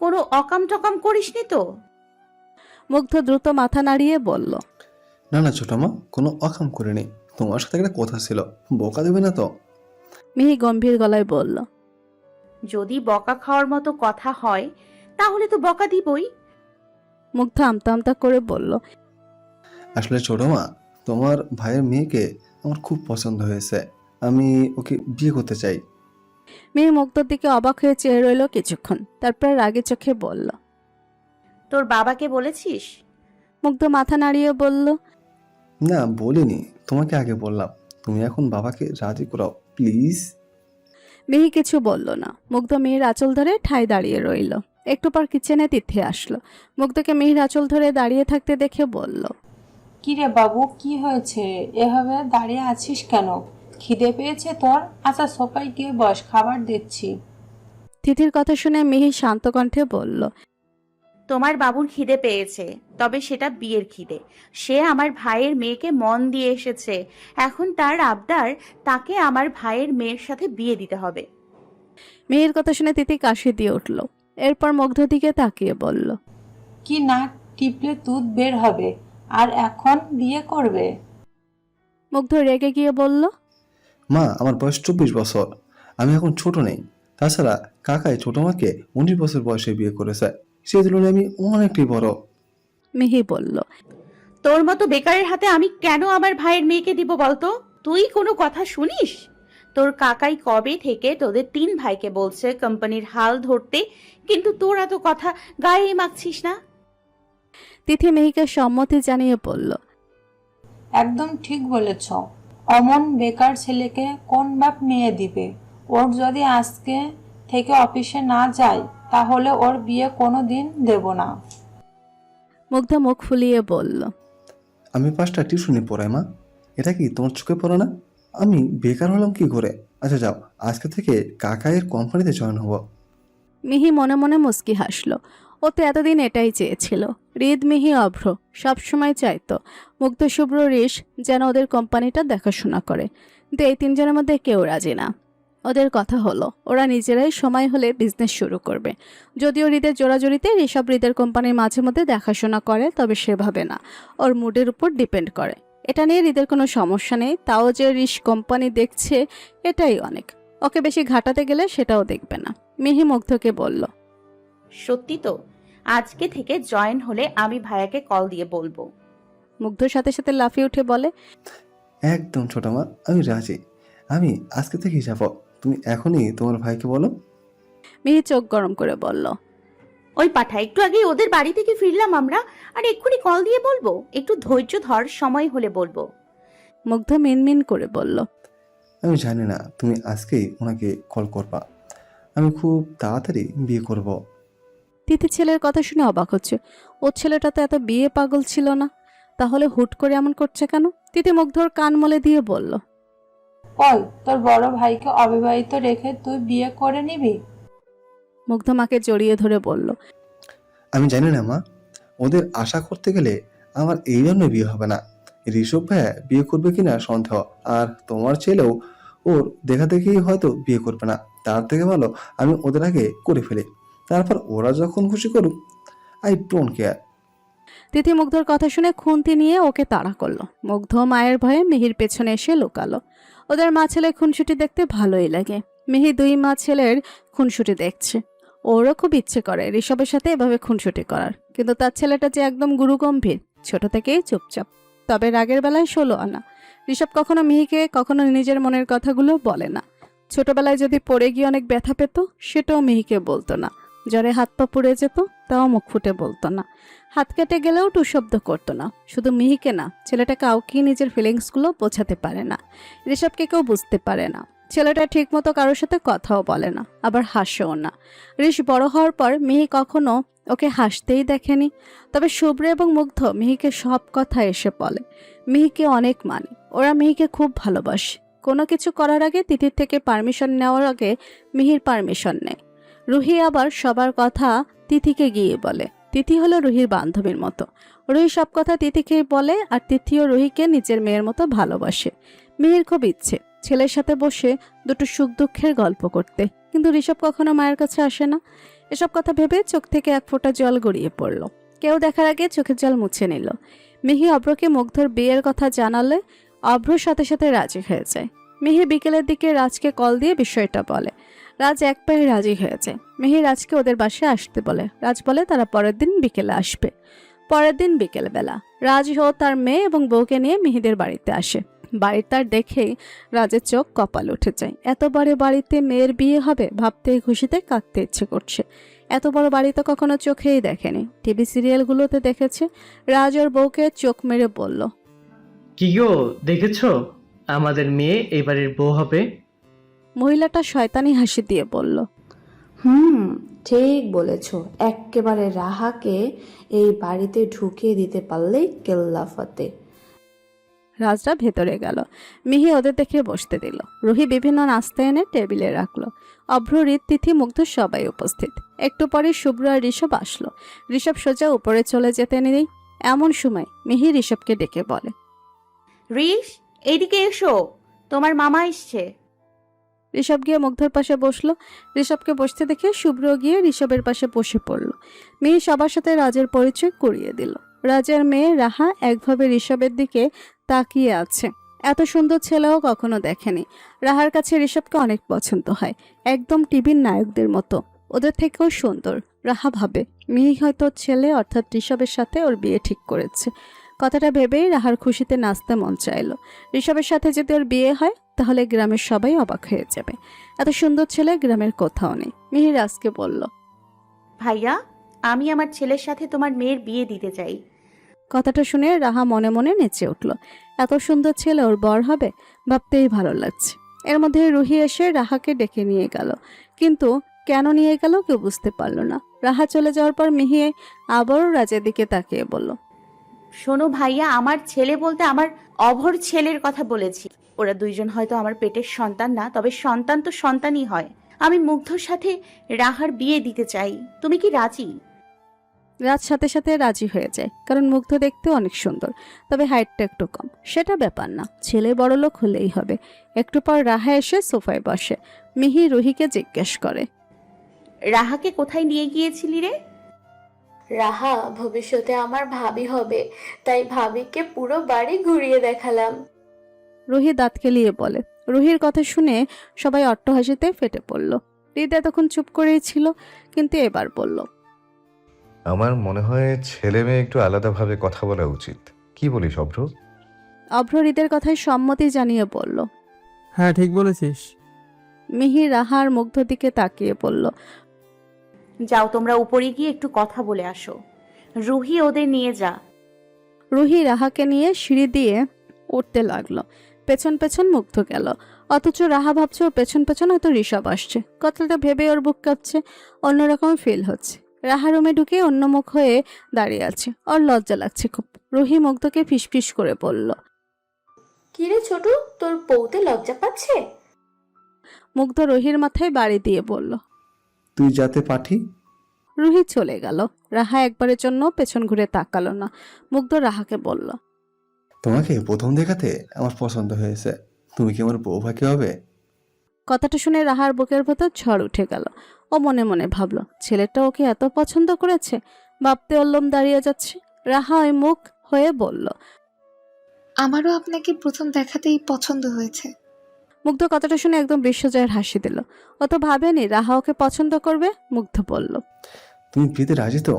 কোনো অকাম টকাম করিসনি তো? মুগ্ধ দ্রুত মাথা নাড়িয়ে বলল। না না ছোট মা, কোনো অকাম করিনি। তোমার সাথে একটা কথা ছিল, বোকা দেবে না তো? মিহি গম্ভীর গলায় বলল। যদি বকা খাওয়ার মতো কথা হয় তাহলে তো বকা দিবই। মুগ্ধ আমতা আমতা করে বলল। আসলে ছোট মা, তোমার ভাইয়ের মেয়েকে আমার খুব পছন্দ হয়েছে। আমি ওকে বিয়ে করতে চাই। মিহি মুগ্ধর দিকে অবাক হয়ে চেয়ে রইল কিছুক্ষণ, তারপর রাগে চোখে বলল। তোর বাবাকে বলেছিস? মুগ্ধ মাথা নাড়িয়ে বলল। না বলিনি, তোমাকে আগে বললাম। তুমি এখন বাবাকে রাজি করাও প্লিজ। মিহি কিছু বলল না। মুগ্ধ মিহির আঁচল ধরে ঠায় দাঁড়িয়ে রইল। একটু পর কিচেনে তিথি আসলো। মুগ্ধকে মিহির আঁচল ধরে দাঁড়িয়ে থাকতে দেখে বলল। কিরে বাবু, কি হয়েছে? এভাবে দাঁড়িয়ে আছিস কেন? খিদে পেয়েছে তোর? আচ্ছা সোফায় গিয়ে বস, খাবার দিচ্ছি। তিথির কথা শুনে মিহি শান্ত কণ্ঠে বলল। তোমার বাবুর খিদে পেয়েছে, তবে সেটা বিয়ের খিদে। সে আমার ভাইয়ের মেয়েকে মন দিয়ে এসেছে। এখন তার আবদার তাকে আমার ভাইয়ের মেয়ের সাথে বিয়ে দিতে হবে। মিহির কথা শুনে তিথি কাশি দিয়ে উঠল। এরপর মুগ্ধ দিকে তাকিয়ে বলল। কি নাক টিপলে দুধ বের হবে, আর এখন বিয়ে করবে? মুগ্ধ রেগে গিয়ে বলল। মা, আমার বয়স 24 বছর। আমি এখন ছোট নেই। তাছাড়া কাকাই ছোট মাকে 19 বছর বয়সে বিয়ে করেছে। সেই তুলনায় আমি অনেকটাই বড়। মিহি বলল। তোর মতো বেকারের হাতে আমি কেন আমার ভাইয়ের মেয়েকে দিব বলতো? তুই কোনো কথা শুনিস? তোর কাকাই কবে থেকে তোদের 3 ভাইকে বলছে কোম্পানির হাল ধরতে, কিন্তু তোরা তো কথা গায়ে মাখছিস না। তিথি মিহিকে সম্মতি জানিয়ে বলল। একদম ঠিক বলেছ। অমন বেকার ছেলেকে কোন বাপ মেয়ে দিবে? ওর যদি আজকে থেকে অফিসে না যায় তাহলে ওর বিয়ে কোনো দিন দেব না। মুগ্ধ মুখ ফুলিয়ে বলল। আমি 5টা টিউশনি পড়াই মা। এটা কি তোমার চোখে পড়ে না? আমি বেকার হলাম কি করে? আচ্ছা যাও, আজকে থেকে কাকাইয়ের কোম্পানিতে জয়েন হব। মিহি মনে মনে মুচকি হাসল। ও তো এতদিন এটাই চেয়েছিল। হৃদ, মিহি, অভ্র সবসময় চাইতো মুগ্ধ, শুভ্র, ঋষ যেন ওদের কোম্পানিটা দেখাশোনা করে, কিন্তু এই তিনজনের মধ্যে কেউ রাজি না। ওদের কথা হলো ওরা নিজেরাই সময় হলে বিজনেস শুরু করবে। যদিও হৃদের জোড়াজড়িতে ঋষভ হৃদের কোম্পানির মাঝে মধ্যে দেখাশোনা করে, তবে সেভাবে না, ওর মুডের উপর ডিপেন্ড করে। এটা নিয়ে হৃদের কোনো সমস্যা নেই, তাও যে ঋষ কোম্পানি দেখছে এটাই অনেক। ওকে বেশি ঘাটাতে গেলে সেটাও দেখবে না। মিহি মুগ্ধকে বলল, সত্যি তো? আজকে থেকে জয়েন হলে আমি ভাইয়াকে কল দিয়ে বলবো। মুগ্ধ সাথে সাথে লাফিয়ে উঠে বলে, একদম ছোট মা, আমি রাজি। আমি আজকে থেকেই যাব। তুমি এখনই তোমার ভাইকে বলো। মিহি চোখ গরম করে বলল, ওই পাঠা, একটু আগেই ওদের বাড়ি থেকে ফিরলাম আমরা, আর এক্ষুনি কল দিয়ে বলবো? একটু ধৈর্য ধর, সময় হলে বলবো। মুগ্ধ মিনমিন করে বলল, আমি জানি না তুমি আজকেই ওনাকে কল করবা। আমি খুব তাড়াতাড়ি বিয়ে করব। তিথি ছেলের কথা শুনে অবাক হচ্ছে। ওর ছেলেটা তো এত বিয়ে পাগল ছিল না, তাহলে হুট করে এমন করছে কেন? তিথি মুগ্ধর কান মলে দিয়ে বলল, ওই তোর বড় ভাইকে অবিবাহিত রেখে তুই বিয়ে করে নিবি? মুগ্ধ মাকে জড়িয়ে ধরে বলল, আমি জানি না মা, ওদের আশা করতে গেলে আমার এই জন্য বিয়ে হবে না। ঋষভ ভাইয়া বিয়ে করবে কিনা সন্দেহ, আর তোমার ছেলেও ওর দেখা দেখেই হয়তো বিয়ে করবে না। তার থেকে ভালো আমি ওদের আগে করে ফেলি, তারপর ওরা যখন খুশি করুক, আই ডোন্ট কেয়ার। তিথি মুগ্ধর কথা শুনে খুন্তি নিয়ে ওকে তাড়া করলো। মুগ্ধ মায়ের ভয়ে মিহির পেছনে এসে লুকালো। ওদের মা ছেলে খুনসুটি দেখতে ভালোই লাগে। মিহি দুই মা ছেলের খুনসুটি দেখছে। ওরও খুব ইচ্ছে করে ঋষভের সাথে এভাবে খুনসুটি করার, কিন্তু তার ছেলেটা যে একদম গুরুগম্ভীর, ছোট থেকেই চুপচাপ, তবে রাগের বেলায় 16 আনা। ঋষভ কখনো মিহিকে কখনো নিজের মনের কথাগুলো বলে না। ছোটবেলায় যদি পড়ে গিয়ে অনেক ব্যথা পেত, সেটাও মিহিকে বলতো না। জ্বরে হাত পা পুড়ে যেত, তাও মুখ ফুটে বলতো না। হাত কেটে গেলেও টু শব্দ করতো না। শুধু মিহিকে না, ছেলেটা কাউকেই নিজের ফিলিংসগুলো বোঝাতে পারে না। ঋষভকে কেউ বুঝতে পারে না। ছেলেটা ঠিক মতো কারোর সাথে কথাও বলে না, আবার হাসেও না। ঋষ বড় হওয়ার পর মিহি কখনো ওকে হাসতেই দেখেনি। তবে শুভ্র এবং মুগ্ধ মিহিকে সব কথা এসে বলে। মিহিকে অনেক মানে, ওরা মিহিকে খুব ভালোবাসে। কোনো কিছু করার আগে তিথির থেকে পারমিশন নেওয়ার আগে মিহির পারমিশন নেয়। রুহি আবার সবার কথা তিথিকে গিয়ে বলে। তিথি হলো রুহির বান্ধবীর মতো। রুহি সব কথা তিথিকেই বলে, আর তিথিও রুহিকে নিজের মেয়ের মতো ভালোবাসে। মিহির খুব ইচ্ছে ছেলের সাথে বসে দুটো সুখ দুঃখের গল্প করতে, কিন্তু ঋষভ কখনো মায়ের কাছে আসে না। এসব কথা ভেবে চোখ থেকে এক ফোঁটা জল গড়িয়ে পড়ল। কেউ দেখার আগে চোখের জল মুছে নিল। মিহি অভ্রকে মুগ্ধর বিয়ের কথা জানালে অভ্রর সাথে সাথে রাজি হয়ে যায়। মিহি বিকেলের দিকে রাজকে কল দিয়ে বিষয়টা বলে। রাজ এক পায়ে রাজি হয়ে যায়। মিহি রাজকে ওদের বাসায় আসতে বলে। রাজ বলে তারা পরের দিন বিকেলে আসবে। পরের দিন বিকেলবেলা রাজ ও তার মেয়ে এবং বউকে নিয়ে মিহিদের বাড়িতে আসে। বাড়ির তার দেখেই রাজের চোখ কপাল উঠে যায়। এত বড় বাড়িতে মেয়ের বিয়ে হবে ভাবতে খুশিতে কাঁদতে ইচ্ছে করছে। এত বড় বাড়ি তো কখনো চোখেই দেখেনি, টিভি সিরিয়ালগুলোতে দেখেছে। রাজ ওর বউকে চোখ মেরে বলল, কি গো, দেখেছো আমাদের মেয়ে এবারের বউ হবে? মহিলাটা শয়তানি হাসি দিয়ে বলল, ঠিক বলেছ। এক্কেবারে রাহাকে এই বাড়িতে ঢুকিয়ে দিতে পারলেই কেল্লাফতে। রাজরা ভেতরে গেল। মিহি ওদের দেখে বসতে দিল। রুহি বিভিন্ন নাস্তা এনে টেবিলে রাখলো। অভ্র, হৃদ, তিথি, মুগ্ধ সবাই উপস্থিত। একটু পরে শুভ্র আর ঋষভ আসলো। ঋষভ সোজা উপরে চলে যেতে নেই, এমন সময় মিহি ঋষভকে ডেকে বলে, ঋষ, এইদিকে এসো, তোমার মামা এসছে। ঋষভ গিয়ে মুগ্ধর পাশে বসলো। ঋষভকে বসতে দেখে শুভ্র গিয়ে ঋষভের পাশে বসে পড়ল। মিহি সবার সাথে রাজের পরিচয় করিয়ে দিল। রাজের মেয়ে রাহা একভাবে ঋষভের দিকে তাকিয়ে আছে। এত সুন্দর ছেলেও কখনো দেখেনি। রাহার কাছে ঋষভকে অনেক পছন্দ হয়, একদম টিভির নায়কদের মতো। ওদের থেকেও সুন্দর। রাহা ভাবে মিহি হয়তো ছেলে অর্থাৎ ঋষভের সাথে ওর বিয়ে ঠিক করেছে। কথাটা ভেবেই রাহার খুশিতে নাচতে মন চাইলো। ঋষভের সাথে যদি ওর বিয়ে হয় তাহলে গ্রামের সবাই অবাক হয়ে যাবে। এত সুন্দর ছেলে গ্রামের কোথাও নেই। মিহি রাজকে বলল, ভাইয়া, আমি আমার ছেলের সাথে তোমার মেয়ের বিয়ে দিতে চাই। কথাটা শুনে রাহা মনে মনে নেচে উঠল। এত সুন্দর ছেলে ওর বর হবে ভাবতেই ভালো লাগছে। এর মধ্যে রুহি এসে রাহাকে ডেকে নিয়ে গেল, কিন্তু কেন নিয়ে গেল কেউ বুঝতে পারল না। রাহা চলে যাওয়ার পর মিহি আবারও রাজের দিকে তাকিয়ে বলল, শোনো ভাইয়া, আমার ছেলে বলতে আমার অভর ছেলের কথা বলেছি। ওরা দুইজন হয়তো আমার পেটের সন্তান না, তবে সন্তান তো সন্তানই হয়। আমি মুগ্ধর সাথে রাহার বিয়ে দিতে চাই। তুমি কি রাজি? রাজ সাথে সাথে রাজি হয়ে যায়, কারণ মুগ্ধ দেখতে অনেক সুন্দর, তবে হাইটটা একটু কম। সেটা ব্যাপার না, ছেলে বড়লোক হলেই হবে। একটু পর রাহা এসে সোফায় বসে। মিহি রুহিকে জিজ্ঞেস করে, রাহাকে কোথায় নিয়ে গিয়েছিলি রে? রাহা ভবিষ্যতে আমার ভাবি হবে, তাই ভাবিকে পুরো বাড়ি ঘুরিয়ে দেখালাম। রুহি দাঁত কেলিয়ে বলে। রুহির কথা শুনে সবাই অট্টহাসিতে ফেটে পড়ল। হৃদ এতক্ষণ চুপ করেই ছিল, কিন্তু এবার বলল, আমার মনে হয় ছেলে মেয়ে একটু আলাদাভাবে কথা বলা উচিত। কি বলিস অভ্র? অভ্র হৃদের কথায় সম্মতি জানিয়ে বলল। হ্যাঁ, ঠিক বলেছিস। মিহি রাহার মুগ্ধ দিকে তাকিয়ে বলল, যাও তোমরা উপরে গিয়ে একটু কথা বলে আসো। রুহি ওদের নিয়ে যা। রুহি রাহাকে নিয়ে সিঁড়ি দিয়ে উঠতে লাগলো। পেছন পেছন মুগ্ধ গেল, অথচ রাহা ভাবছে ওর পেছন পেছন হয়তো ঋষভ আসছে। কথাটা ভেবে ওর বুক কাঁপছে, অন্যরকম ফিল হচ্ছে। রাহা রুমে ঢুকে অন্যমুখ হয়ে দাঁড়িয়ে আছে, ওর লজ্জা লাগছে খুব। রুহি মুগ্ধকে ফিসফিস করে বলল, কিরে ছোটু, তোর বউতে লজ্জা পাচ্ছে? মুগ্ধ রুহির মাথায় বাড়ি দিয়ে বলল। তুই যাতে পাঠি। রুহি চলে গেল। রাহা একবারের জন্য পেছন ঘুরে তাকালো না। মুগ্ধ রাহাকে বলল, তোমাকে প্রথম দেখাতে আমার পছন্দ হয়েছে। তুমি কি আমার বউ ভাগ্য হবে? কথাটা শুনে রাহার বুকের ভেতর ঝড় উঠে গেল। ও মনে মনে ভাবল, ছেলেটা ওকে এত পছন্দ করেছে। ভাবতে অল্লম দাঁড়িয়ে যাচ্ছে। রাহা ওই মুখ হয়ে বলল, আমারও আপনাকে প্রথম দেখাতেই পছন্দ হয়েছে। মুগ্ধ কথাটা শুনে একদম বিশ্বজয়ের হাসি দিল। ও তো ভাবেনি রাহা ওকে পছন্দ করবে। মুগ্ধ বলল। তুমি বিয়েতে রাজি তো?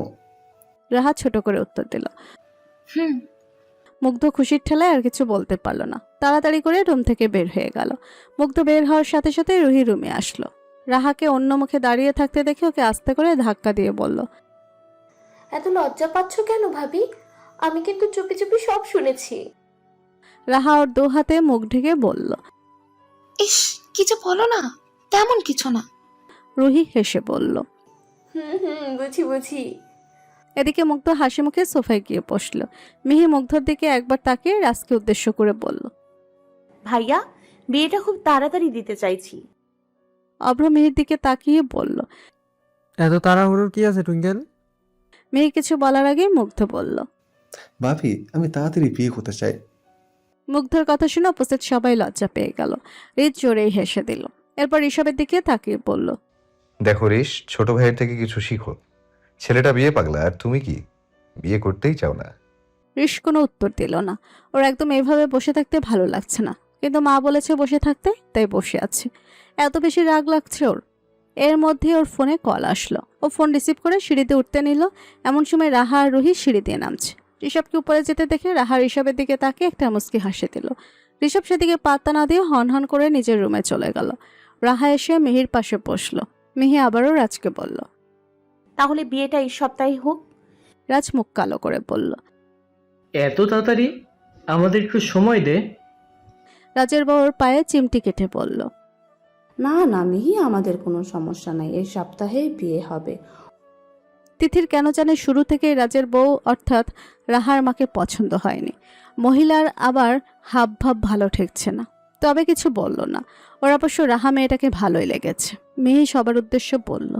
রাহা ছোট করে উত্তর দিল। হুম। মুগ্ধ খুশির ঠেলায় আর কিছু বলতে পারল না, তাড়াতাড়ি করে রুম থেকে বের হয়ে গেল। মুগ্ধ বের হওয়ার সাথে সাথে রুহি রুমে আসলো। রাহাকে অন্য মুখে দাঁড়িয়ে থাকতে দেখে ওকে আস্তে করে ধাক্কা দিয়ে বলল, এত লজ্জা পাচ্ছ কেন ভাবি? আমি কিন্তু চুপি চুপি সব শুনেছি। রাহা ওর দু হাতে মুখ ঢেকে বলল। ইস, কিছু বলো না, তেমন কিছু না। রুহি হেসে বলল। বুঝি বুঝি। এদিকে মুগ্ধ হাসি মুখে সোফায় গিয়ে বসলো। মিহি মুগ্ধর দিকে একবার তাকিয়ে রাজকে উদ্দেশ্য করে বলল, ভাইয়া, বিয়েটা খুব তাড়াতাড়ি দিতে চাইছি। অভ্র মিহির দিকে তাকিয়ে বলল। এত তাড়াহুড়োর কি আছে টুইঙ্কেল? মিহি কিছু বলার আগেই মুগ্ধ বলল। ভাবি, আমি তাড়াতাড়ি বিয়ে করতে চাই। মুগ্ধর কথা শুনে উপস্থিত সবাই লজ্জা পেয়ে গেল। হৃদ জোরেই হেসে দিল। এরপর ঋষভের দিকে তাকিয়ে বলল, দেখো ঋষ, ছোট ভাইয়ের থেকে কিছু শিখো। ছেলেটা বিয়ে পাগলা, আর তুমি কি বিয়ে করতেই চাও না? ঋষ কোনো উত্তর দিল না। ওর একদম এভাবে বসে থাকতে ভালো লাগছে না, কিন্তু মা বলেছে বসে থাকতে, তাই বসে আছে। এত বেশি রাগ লাগছে ওর। এর মধ্যে ওর ফোনে কল আসলো। ও ফোন রিসিভ করে সিঁড়িতে উঠতে নিল। এমন সময় রাহা আর রুহি সিঁড়ি দিয়ে নামছে। ঋষভকে উপরে যেতে দেখে রাহা ঋষভের দিকে তাকিয়ে একটা মুচকি হাসি দিল। ঋষভ সেদিকে পাত্তা না দিয়ে হন হন করে নিজের রুমে চলে গেল। রাহা এসে মিহির পাশে বসলো। মিহি আবারও রাজকে বলল, তাহলে বিয়েটা এই সপ্তাহে হোক। রাজ মুখ কালো করে বলল, এত তাড়াতাড়ি? আমাদের একটু সময় দে। রাজের বউর পায়ে চিমটি কেটে বলল, না না মিহি, আমাদের কোনো সমস্যা নাই, এই সপ্তাহে বিয়ে হবে। তিথির কেন জানে শুরু থেকেই রাজের বউ অর্থাৎ রাহার মাকে পছন্দ হয়নি। মহিলার আবার হাব ভাব ভালো ঠেকছে না, তবে কিছু বলল না। ওর অবশ্য রাহা মেয়েটাকে ভালোই লেগেছে। মিহি সবার উদ্দেশ্য বলল,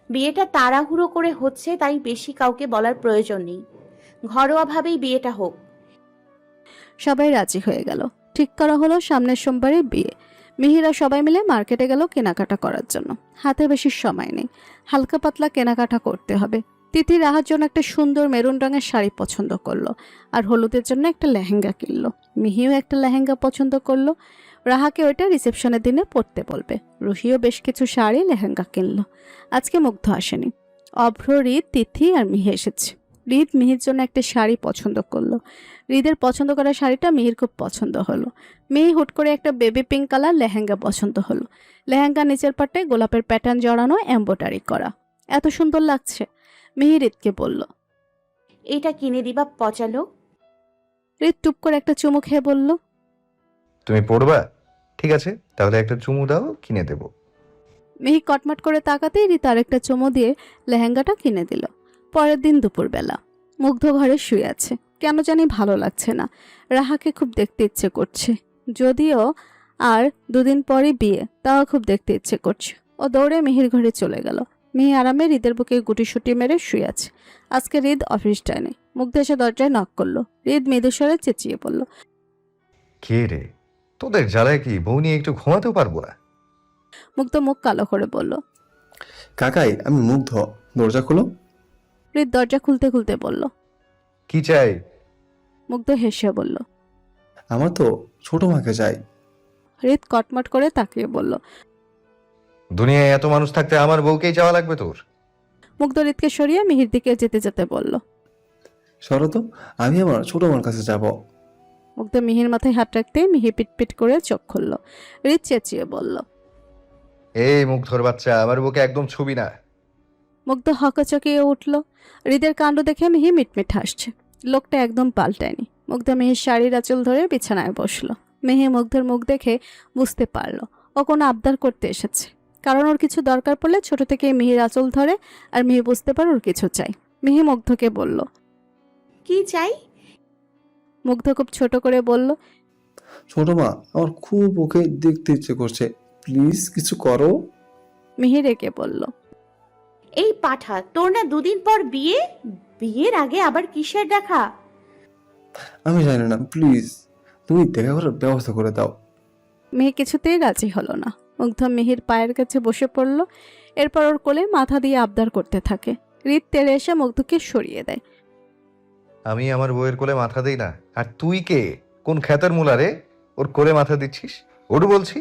বিয়েটা তাড়াহুড়ো করে হচ্ছে, তাই বেশি কাউকে বলার প্রয়োজন নেই। ঘরোয়াভাবেই বিয়েটা হোক। সবাই রাজি হয়ে গেল। ঠিক করা হলো সামনের সোমবারে বিয়ে। মিহিরা সবাই মিলে মার্কেটে গেল কেনাকাটা করার জন্য। হাতে বেশি সময় নেই, হালকা পাতলা কেনাকাটা করতে হবে। তিথি রাহার জন্য একটা সুন্দর মেরুন রঙের শাড়ি পছন্দ করলো, আর হলুদের জন্য একটা লেহেঙ্গা কিনলো। মিহিও একটা লেহেঙ্গা পছন্দ করলো। রাহাকে ওইটা রিসেপশনের দিনে পরতে বলবে। রুহিও বেশ কিছু শাড়ি লেহেঙ্গা কিনলো। আজকে মুগ্ধ আসেনি। অভ্র, হৃদ, তিথি আর মিহি এসেছে। হৃদ মিহির জন্য একটা শাড়ি পছন্দ করলো। হৃদের পছন্দ করা শাড়িটা মিহির খুব পছন্দ হলো। মিহি হুট করে একটা বেবি পিঙ্ক কালার লেহেঙ্গা পছন্দ হলো। লেহেঙ্গা নিচের পাটে গোলাপের প্যাটার্ন জড়ানো, এমব্রয়ডারি করা, এত সুন্দর লাগছে। মিহি হৃদকে বলল, এটা কিনে দিবা পচালো। হৃদ টুপ করে একটা চুমু খেয়ে বলল, তুমি পড়বা? ঠিক আছে, তাহলে একটা চুমু দাও, কিনে দেব। মিহি কটমট করে তাকাতেই হৃদ আরেকটা চুমু দিয়ে লেহেঙ্গাটা কিনে দিল। পরের দিন দুপুরবেলা মুগ্ধ ঘরে শুয়ে আছে। কেন জানি ভালো লাগছে না। রাহাকে খুব দেখতে ইচ্ছে করছে, যদিও আর দুদিন পরে বিয়ে, তাও খুব দেখতে ইচ্ছে করছে। ও দৌড়ে মিহির ঘরে চলে গেল। মিহি আরামে হৃদের বুকে গুটিসুটি মেরে শুয়ে আছে। আজকে হৃদ অফিস যায়নি। মুগ্ধ এসে দরজায় নক করলো। হৃদ মৃদুস্বরে চেঁচিয়ে বলল, কে রে? তোদের জ্বালায় কি বউ নিয়ে একটু ঘুমাতেও পারবো না? মুগ্ধ মুখ কালো করে বলল। কাকাই, আমি মুগ্ধ, দরজা খোলো। হৃদ দরজা খুলতে খুলতে বলল। কি চাই? মুগ্ধ হেসে বলল। আমার তো ছোট মাকে চাই। হৃদ কটমট করে তাকিয়ে বলল। দুনিয়ায় এত মানুষ থাকতে আমার বউকেই চাওয়া লাগবে তোর? মুগ্ধ হৃদকে সরিয়ে মিহির দিকে যেতে যেতে বলল। সরো তো, আমি আমার ছোট মার কাছে যাব। মুগ্ধ মিহির মাথায় হাত রাখতে মিহি পিটপিট করে চোখ খুলল। হৃদ চেঁচিয়ে বলল। এই মুগ্ধর বাচ্চা, আমার বউকে একদম ছুবি না। মুগ্ধ হকচকিয়ে উঠল। হৃদের কাণ্ড দেখে মিহি মিটমিট হাসছে। লোকটা একদম পাল্টায়নি। মুগ্ধ মিহির শাড়ির আঁচল ধরে বিছানায় বসলো। মিহি মুগ্ধর মুখ দেখে বুঝতে পারলো ও কোনো আবদার করতে এসেছে। কারণ ওর কিছু দরকার পড়লে ছোট থেকে মিহির আঁচল ধরে, আর মিহি বুঝতে পারে ওর কিছু চাই। মিহি মুগ্ধকে বলল। কি চাই? মুগ্ধ খুব ছোট করে বলল। ছোট মা, আমার খুব ওকে দেখতে ইচ্ছে করছে, প্লিজ কিছু করো। মিহি রেগে বলল। এই পাঠা, তোর না 2 দিন পর বিয়ে? বিয়ের আগে আবার কিসের দেখা? আমি জানি না, প্লিজ তুমি দেখা করার ব্যবস্থা করে দাও। মিহি কিছুতেই রাজি হলো না। মুগ্ধ মিহির পায়ের কাছে বসে পড়ল। এরপর ওর কোলে মাথা দিয়ে আবদার করতে থাকে। হৃদ তেড়ে এসে মুগ্ধকে সরিয়ে দেয়। আমি আমার বউয়ের কোলে মাথা দেই না, আর তুই কে? কোন খ্যাতের মুলা রে ওর কোলে মাথা দিচ্ছিস? ওটু বলছি।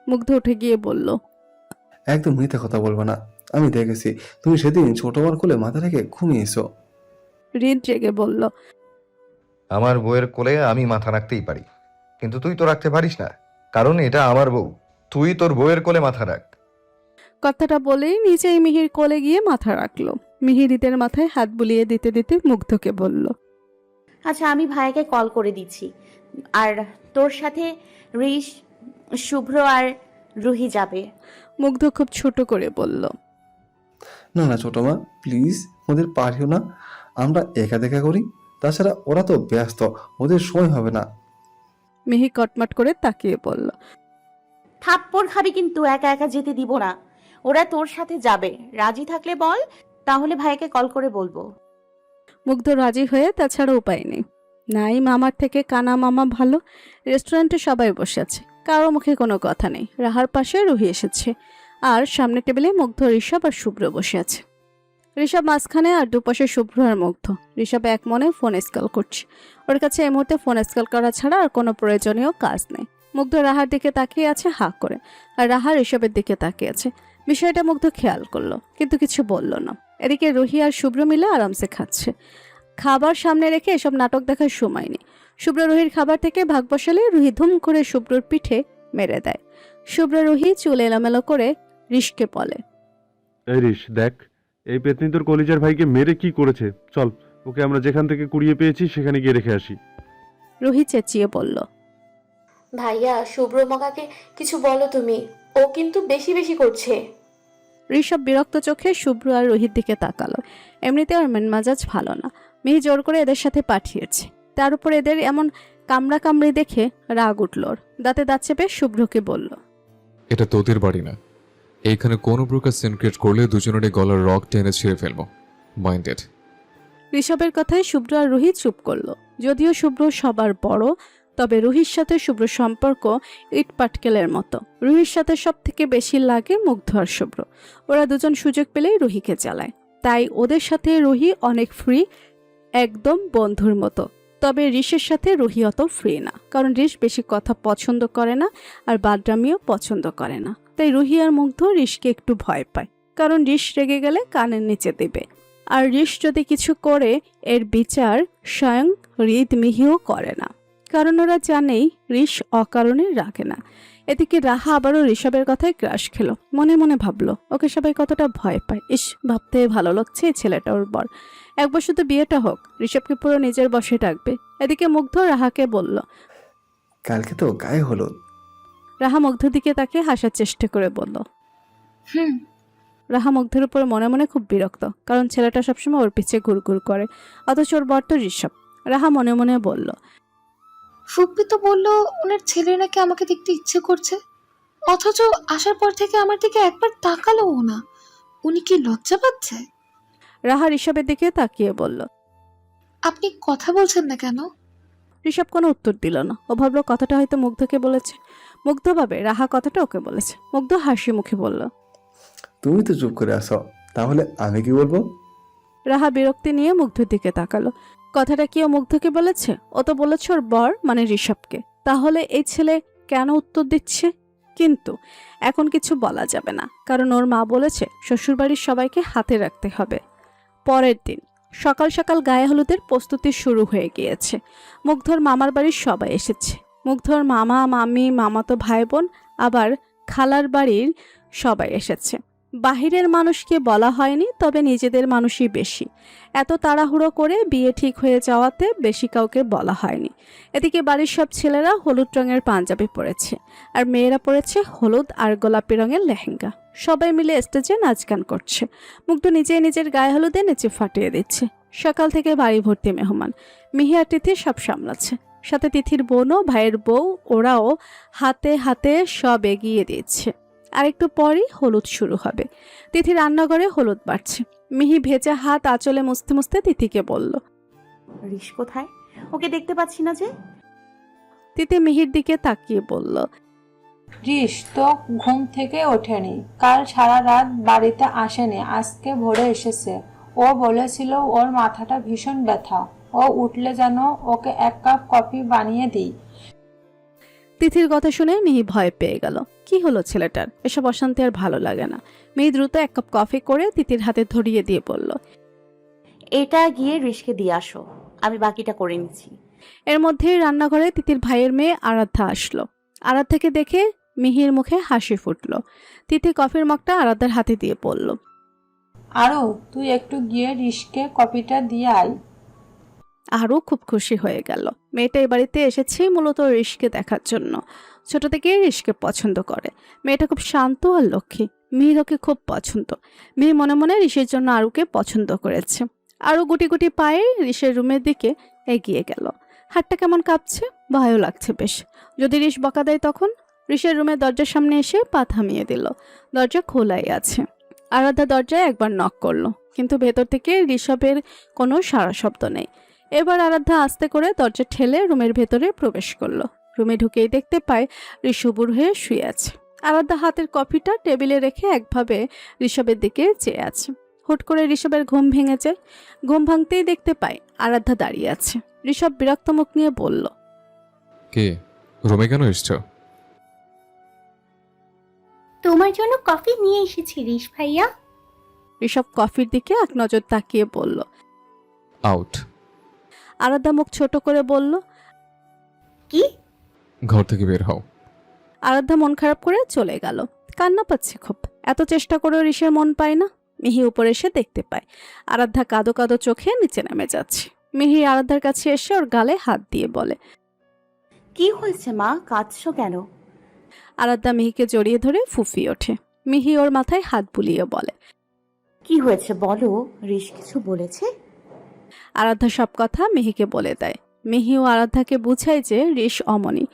মুগ্ধ উঠে গিয়ে বলল। একদম মিথ্যে কথা বলবো না, আমি দেখেছি তুমি সেদিন ছোট মার কোলে মাথা রেখে ঘুমিয়েছো। হৃদ রেগে বলল। আমার বউয়ের কোলে আমি মাথা রাখতেই পারি, কিন্তু তুই তো রাখতে পারিস না, কারণ এটা আমার বউ। তুই তোর বউয়ের কোলে মাথা রাখ। কথাটা বলেই নিজেই মিহির কোলে গিয়ে মাথা রাখলো। মিহি হৃদের মাথায় হাত বুলিয়ে দিতে দিতে মুগ্ধকে বলল। আচ্ছা, আমি ভাইয়াকে কল করে দিচ্ছি। আর তোর সাথে ঋষ, শুভ্র আর রুহি যাবে। মুগ্ধ খুব ছোট করে বলল। না না ছোট মা, প্লিজ ওদের পাঠিও না, আমরা একা দেখা করি। তাছাড়া ওরা তো ব্যস্ত, ওদের সময় হবে না। মিহি কটমট করে তাকিয়ে বলল। থাপ্পড় খাবি কিন্তু, একা একা যেতে দিব না। ওরা তোর সাথে যাবে, রাজি থাকলে বল, তাহলে ভাইয়াকে কল করে বলবো। মুগ্ধ রাজি হয়ে তাছাড়া উপায় নেই। নাই মামার থেকে কানা মামা ভালো। রেস্টুরেন্টে সবাই বসে আছে, কারো মুখে কোনো কথা নেই। রাহার পাশে রুহি এসেছে, আর সামনে টেবিলে মুগ্ধ, ঋষভ আর শুভ্র বসে আছে। ঋষভ মাঝখানে, আর দুপাশে শুভ্র আর মুগ্ধ। ঋষভ এক মনে ফোন স্কল করছে। ওর কাছে এই মুহূর্তে ফোন স্কল করা ছাড়া আর কোনো প্রয়োজনীয় কাজ নেই। মুগ্ধ রাহার দিকে তাকিয়ে আছে হা করে, আর রাহা ঋষভের দিকে তাকিয়ে আছে। বিষয়টা মুগ্ধ খেয়াল করলো, কিন্তু কিছু বলল না। এদিকে রুহি আর শুভ্র মিলে আরামসে খাচ্ছে। খাবার সামনে রেখে এসব নাটক দেখার সময় নেই। শুভ্র রুহির খাবার থেকে ভাগ বসালে রুহি ধুম করে শুভ্রর পিঠে মেরে দেয়। শুভ্র রুহি চুল এলোমেলো করে ঋষকে বলে। এই রিস, দেখ এই পেতনি তোর কলিজার ভাইকে মেরে কি করেছে। চল, ওকে আমরা যেখান থেকে কুড়িয়ে পেয়েছি সেখানে গিয়ে রেখে আসি। রুহি চেঁচিয়ে বলল। ভাইয়া, শুভ্র মাকাকে কিছু বলো তুমি, ও কিন্তু বেশি বেশি করছে। ঋষভ বিরক্ত চোখে শুভ্র আর রুহির দিকে তাকালো। এমনিতে ওর মন মেজাজ ভালো না। মিহি জোর করে এদের সাথে পাঠিয়েছে, তার উপর এদের এমন কামড়া কামড়ি দেখে রাগ উঠল ওর। দাঁতে দাঁত চেপে শুভ্রকে বলল। এটা তোদের বাড়ি না, এইখানে কোনো প্রকার সিন ক্রিয়েট করলে দুজনেরই গলার রক টেনে ছিঁড়ে ফেলবো, মাইন্ডেড। ঋষভের কথায় শুভ্র আর রুহি চুপ করলো। যদিও শুভ্র সবার বড়, তবে রুহির সাথে শুভ্র সম্পর্ক ইট পাটকেলের মতো। রুহির সাথে সব থেকে বেশি লাগে মুগ্ধ আর শুভ্র। ওরা দুজন সুযোগ পেলেই রুহিকে চালায়, তাই ওদের সাথে রুহি অনেক ফ্রি, একদম বন্ধুর মতো। তবে ঋষের সাথে রুহি অত ফ্রি না, কারণ ঋষ বেশি কথা পছন্দ করে না, আর বাদরামিও পছন্দ করে না। তাই রুহি আর মুগ্ধ ঋষকে একটু ভয় পায়, কারণ ঋষ রেগে গেলে কানের নিচে দেবে। আর ঋষ যদি কিছু করে এর বিচার স্বয়ং হৃদ মিহিও করে না, কারণ ওরা জানেই ঋষ অকারণে রাখে না। এদিকে রাহা আবারও ঋষভের কথায় ক্রাশ খেলো। মনে মনে ভাবলো, ওকে সবাই কতটা ভয় পায়। ইস, ভাবতে ভালো লাগছে এই ছেলেটা ওর বর। একবার শুধু বিয়েটা হোক, ঋষভকে পুরো নিজের বশে রাখবে। এদিকে মুগ্ধ রাহাকে বলল। কালকে তো গায়ে হলুদ। রাহা মুগ্ধর দিকে তাকে হাসার চেষ্টা করে বলল। রাহা মুগ্ধের উপর মনে মনে খুব বিরক্ত, কারণ ছেলেটা সবসময় ওর পিছে ঘুরঘুর করে, অথচ ওর বর তো ঋষভ। রাহা মনে মনে বলল। ফুপ্পি তো বললো ওনার ছেলে নাকি আমাকে দেখতে ইচ্ছে করছে, অথচ আসার পর থেকে আমার দিকে একবার তাকালোও না। উনি কি লজ্জা পাচ্ছে? রাহা ঋষভের দিকে তাকিয়ে বলল। আপনি কথা বলছেন না কেন? ঋষভ কোনো উত্তর দিল না। ও ভাবলো কথাটা হয়তো মুগ্ধকে বলেছে। মুগ্ধ ভাবে রাহা কথাটা ওকে বলেছে। মুগ্ধ হাসি মুখে বলল। তুমি তো চুপ করে আসো, তাহলে আমি কি বলবো? রাহা বিরক্তি নিয়ে মুগ্ধের দিকে তাকালো। কথাটা কি ও মুগ্ধকে বলেছে? ও তো বলেছে ওর বর মানে ঋষভকে। তাহলে এই ছেলে কেন উত্তর দিচ্ছে? কিন্তু এখন কিছু বলা যাবে না, কারণ ওর মা বলেছে শ্বশুরবাড়ির সবাইকে হাতে রাখতে হবে। পরের দিন সকাল সকাল গায়ে হলুদের প্রস্তুতি শুরু হয়ে গিয়েছে। মুগ্ধর মামার বাড়ির সবাই এসেছে। মুগ্ধর মামা, মামি, মামাতো ভাই বোন, আবার খালার বাড়ির সবাই এসেছে। বাহিরের মানুষকে বলা হয়নি, তবে নিজেদের মানুষই বেশি। এত তাড়াহুড়ো করে বিয়ে ঠিক হয়ে যাওয়াতে বেশি কাউকে বলা হয়নি। এদিকে বাড়ির সব ছেলেরা হলুদ রঙের পাঞ্জাবি পরেছে, আর মেয়েরা পরেছে হলুদ আর গোলাপি রঙের লেহেঙ্গা। সবাই মিলে স্টেজে নাচ গান করছে। মুগ্ধ নিজেই নিজের গায়ে হলুদে নেচে ফাটিয়ে দিচ্ছে। সকাল থেকে বাড়ি ভর্তি মেহমান। মিহি আর তিথি সব সামলাচ্ছে। সাথে তিথির বোনও, ভাইয়ের বউ, ওরাও হাতে হাতে সব এগিয়ে দিচ্ছে। আর একটু পরই হলুদ শুরু হবে। তিথি রান্নাঘরে হলুদ বাড়ছে। মিহি ভেজা হাত আঁচলে মুছতে মুছতে তিথিকে বলল। ঋষ কোথায়? ওকে দেখতে পাচ্ছি না যে। তিথি মিহির দিকে তাকিয়ে বলল। রিস তো ঘুম থেকে ওঠেনি, কাল সারা রাত বাড়িতে আসেনি, আজকে ভোরে এসেছে। ও বলেছিল ওর মাথাটা ভীষণ ব্যথা, ও উঠলে যেন ওকে 1 কাপ কফি বানিয়ে দিই। তিথির কথা শুনে মিহি ভয় পেয়ে গেল। কি হলো ছেলেটার? এসব অশান্তি আর ভালো লাগে না। মিহি দ্রুত 1 কাপ কফি করে তিথির হাতে ধরিয়ে দিয়ে বলল। এটা গিয়ে ঋষকে দিয়ে আসো, আমি বাকিটা করে নিচ্ছি। এর মধ্যেই রান্নাঘরে তিথির ভাইয়ের মেয়ে আরাধ্যা আসলো। আরাধ্যাকে দেখে মিহির মুখে হাসি ফুটলো। তিথি কফির মগটা আরাধ্যার হাতে দিয়ে বলল। আরও তুই একটু গিয়ে রিসকে কফিটা দিয়ে আয়। আরও খুব খুশি হয়ে গেল। মেয়েটা এই বাড়িতে এসেছে মূলত ঋষকে দেখার জন্য। ছোট থেকেই ঋষকে পছন্দ করে। মেয়েটা খুব শান্ত আর লক্ষ্মী। মিহির ওকে খুব পছন্দ। মিহি মনে মনে ঋষের জন্য আরুকে পছন্দ করেছে। আরও গুটি গুটি পায়ে ঋষের রুমের দিকে এগিয়ে গেল। হাতটা কেমন কাঁপছে, ভয়ও লাগছে বেশ। যদি ঋষ বকা দেয় তখন? ঋষের রুমের দরজার সামনে এসে পা থামিয়ে দিল। দরজা খোলাই আছে। আরাধ্যা দরজায় একবার নক করলো, কিন্তু ভেতর থেকে ঋষভের কোনো সাড়া শব্দ নেই। এবার আরাধ্যা আস্তে করে দরজা ঠেলে রুমের ভেতরে প্রবেশ করলো। রুমে ঢুকেই দেখতে পায় ঋষভুর হয়ে শুয়ে আছে। আরাধ্যা হাতের কফিটা টেবিলে রেখে একভাবে ঋষভের দিকে চেয়ে আছে। হুট করে ঋষভের ঘুম ভেঙে যায়। ঘুম ভাঙতেই দেখতে পায় আরাধ্যা দাঁড়িয়ে আছে। ঋষভ বিরক্ত মুখ নিয়ে বলল। কে? রুমে কেন এসছো? তোমার জন্য কফি নিয়ে এসেছি ঋষ ভাইয়া। ঋষভ কফির দিকে এক নজর তাকিয়ে বলল। আউট। আরাধ্যা মুখ ছোট করে বলল। কি? ঘর থেকে বের হও। আরাধ্যা মন খারাপ করে চলে গেল। কান্না পাচ্ছে খুব। এত চেষ্টা করেও ঋষের মন পায় না। মিহি উপরে এসে দেখতে পায় আরাধ্যা কাঁদো কাঁদো চোখে নিচে নেমে যাচ্ছে। মিহি আরাধ্যার কাছে এসে ওর গালে হাত দিয়ে বলে। কি হয়েছে মা, কাঁদছো কেন? আরাধ্যা মিহিকে জড়িয়ে ধরে ফুফিয়ে ওঠে। মিহি ওর মাথায় হাত বুলিয়ে বলে। কি হয়েছে বলো, ঋষ কিছু বলেছে? আরাধ্যা সব কথা মিহিকে বলে দেয়। মিহি ও আরাধ্যাকে বুঝায় যে ঋষ অমনি।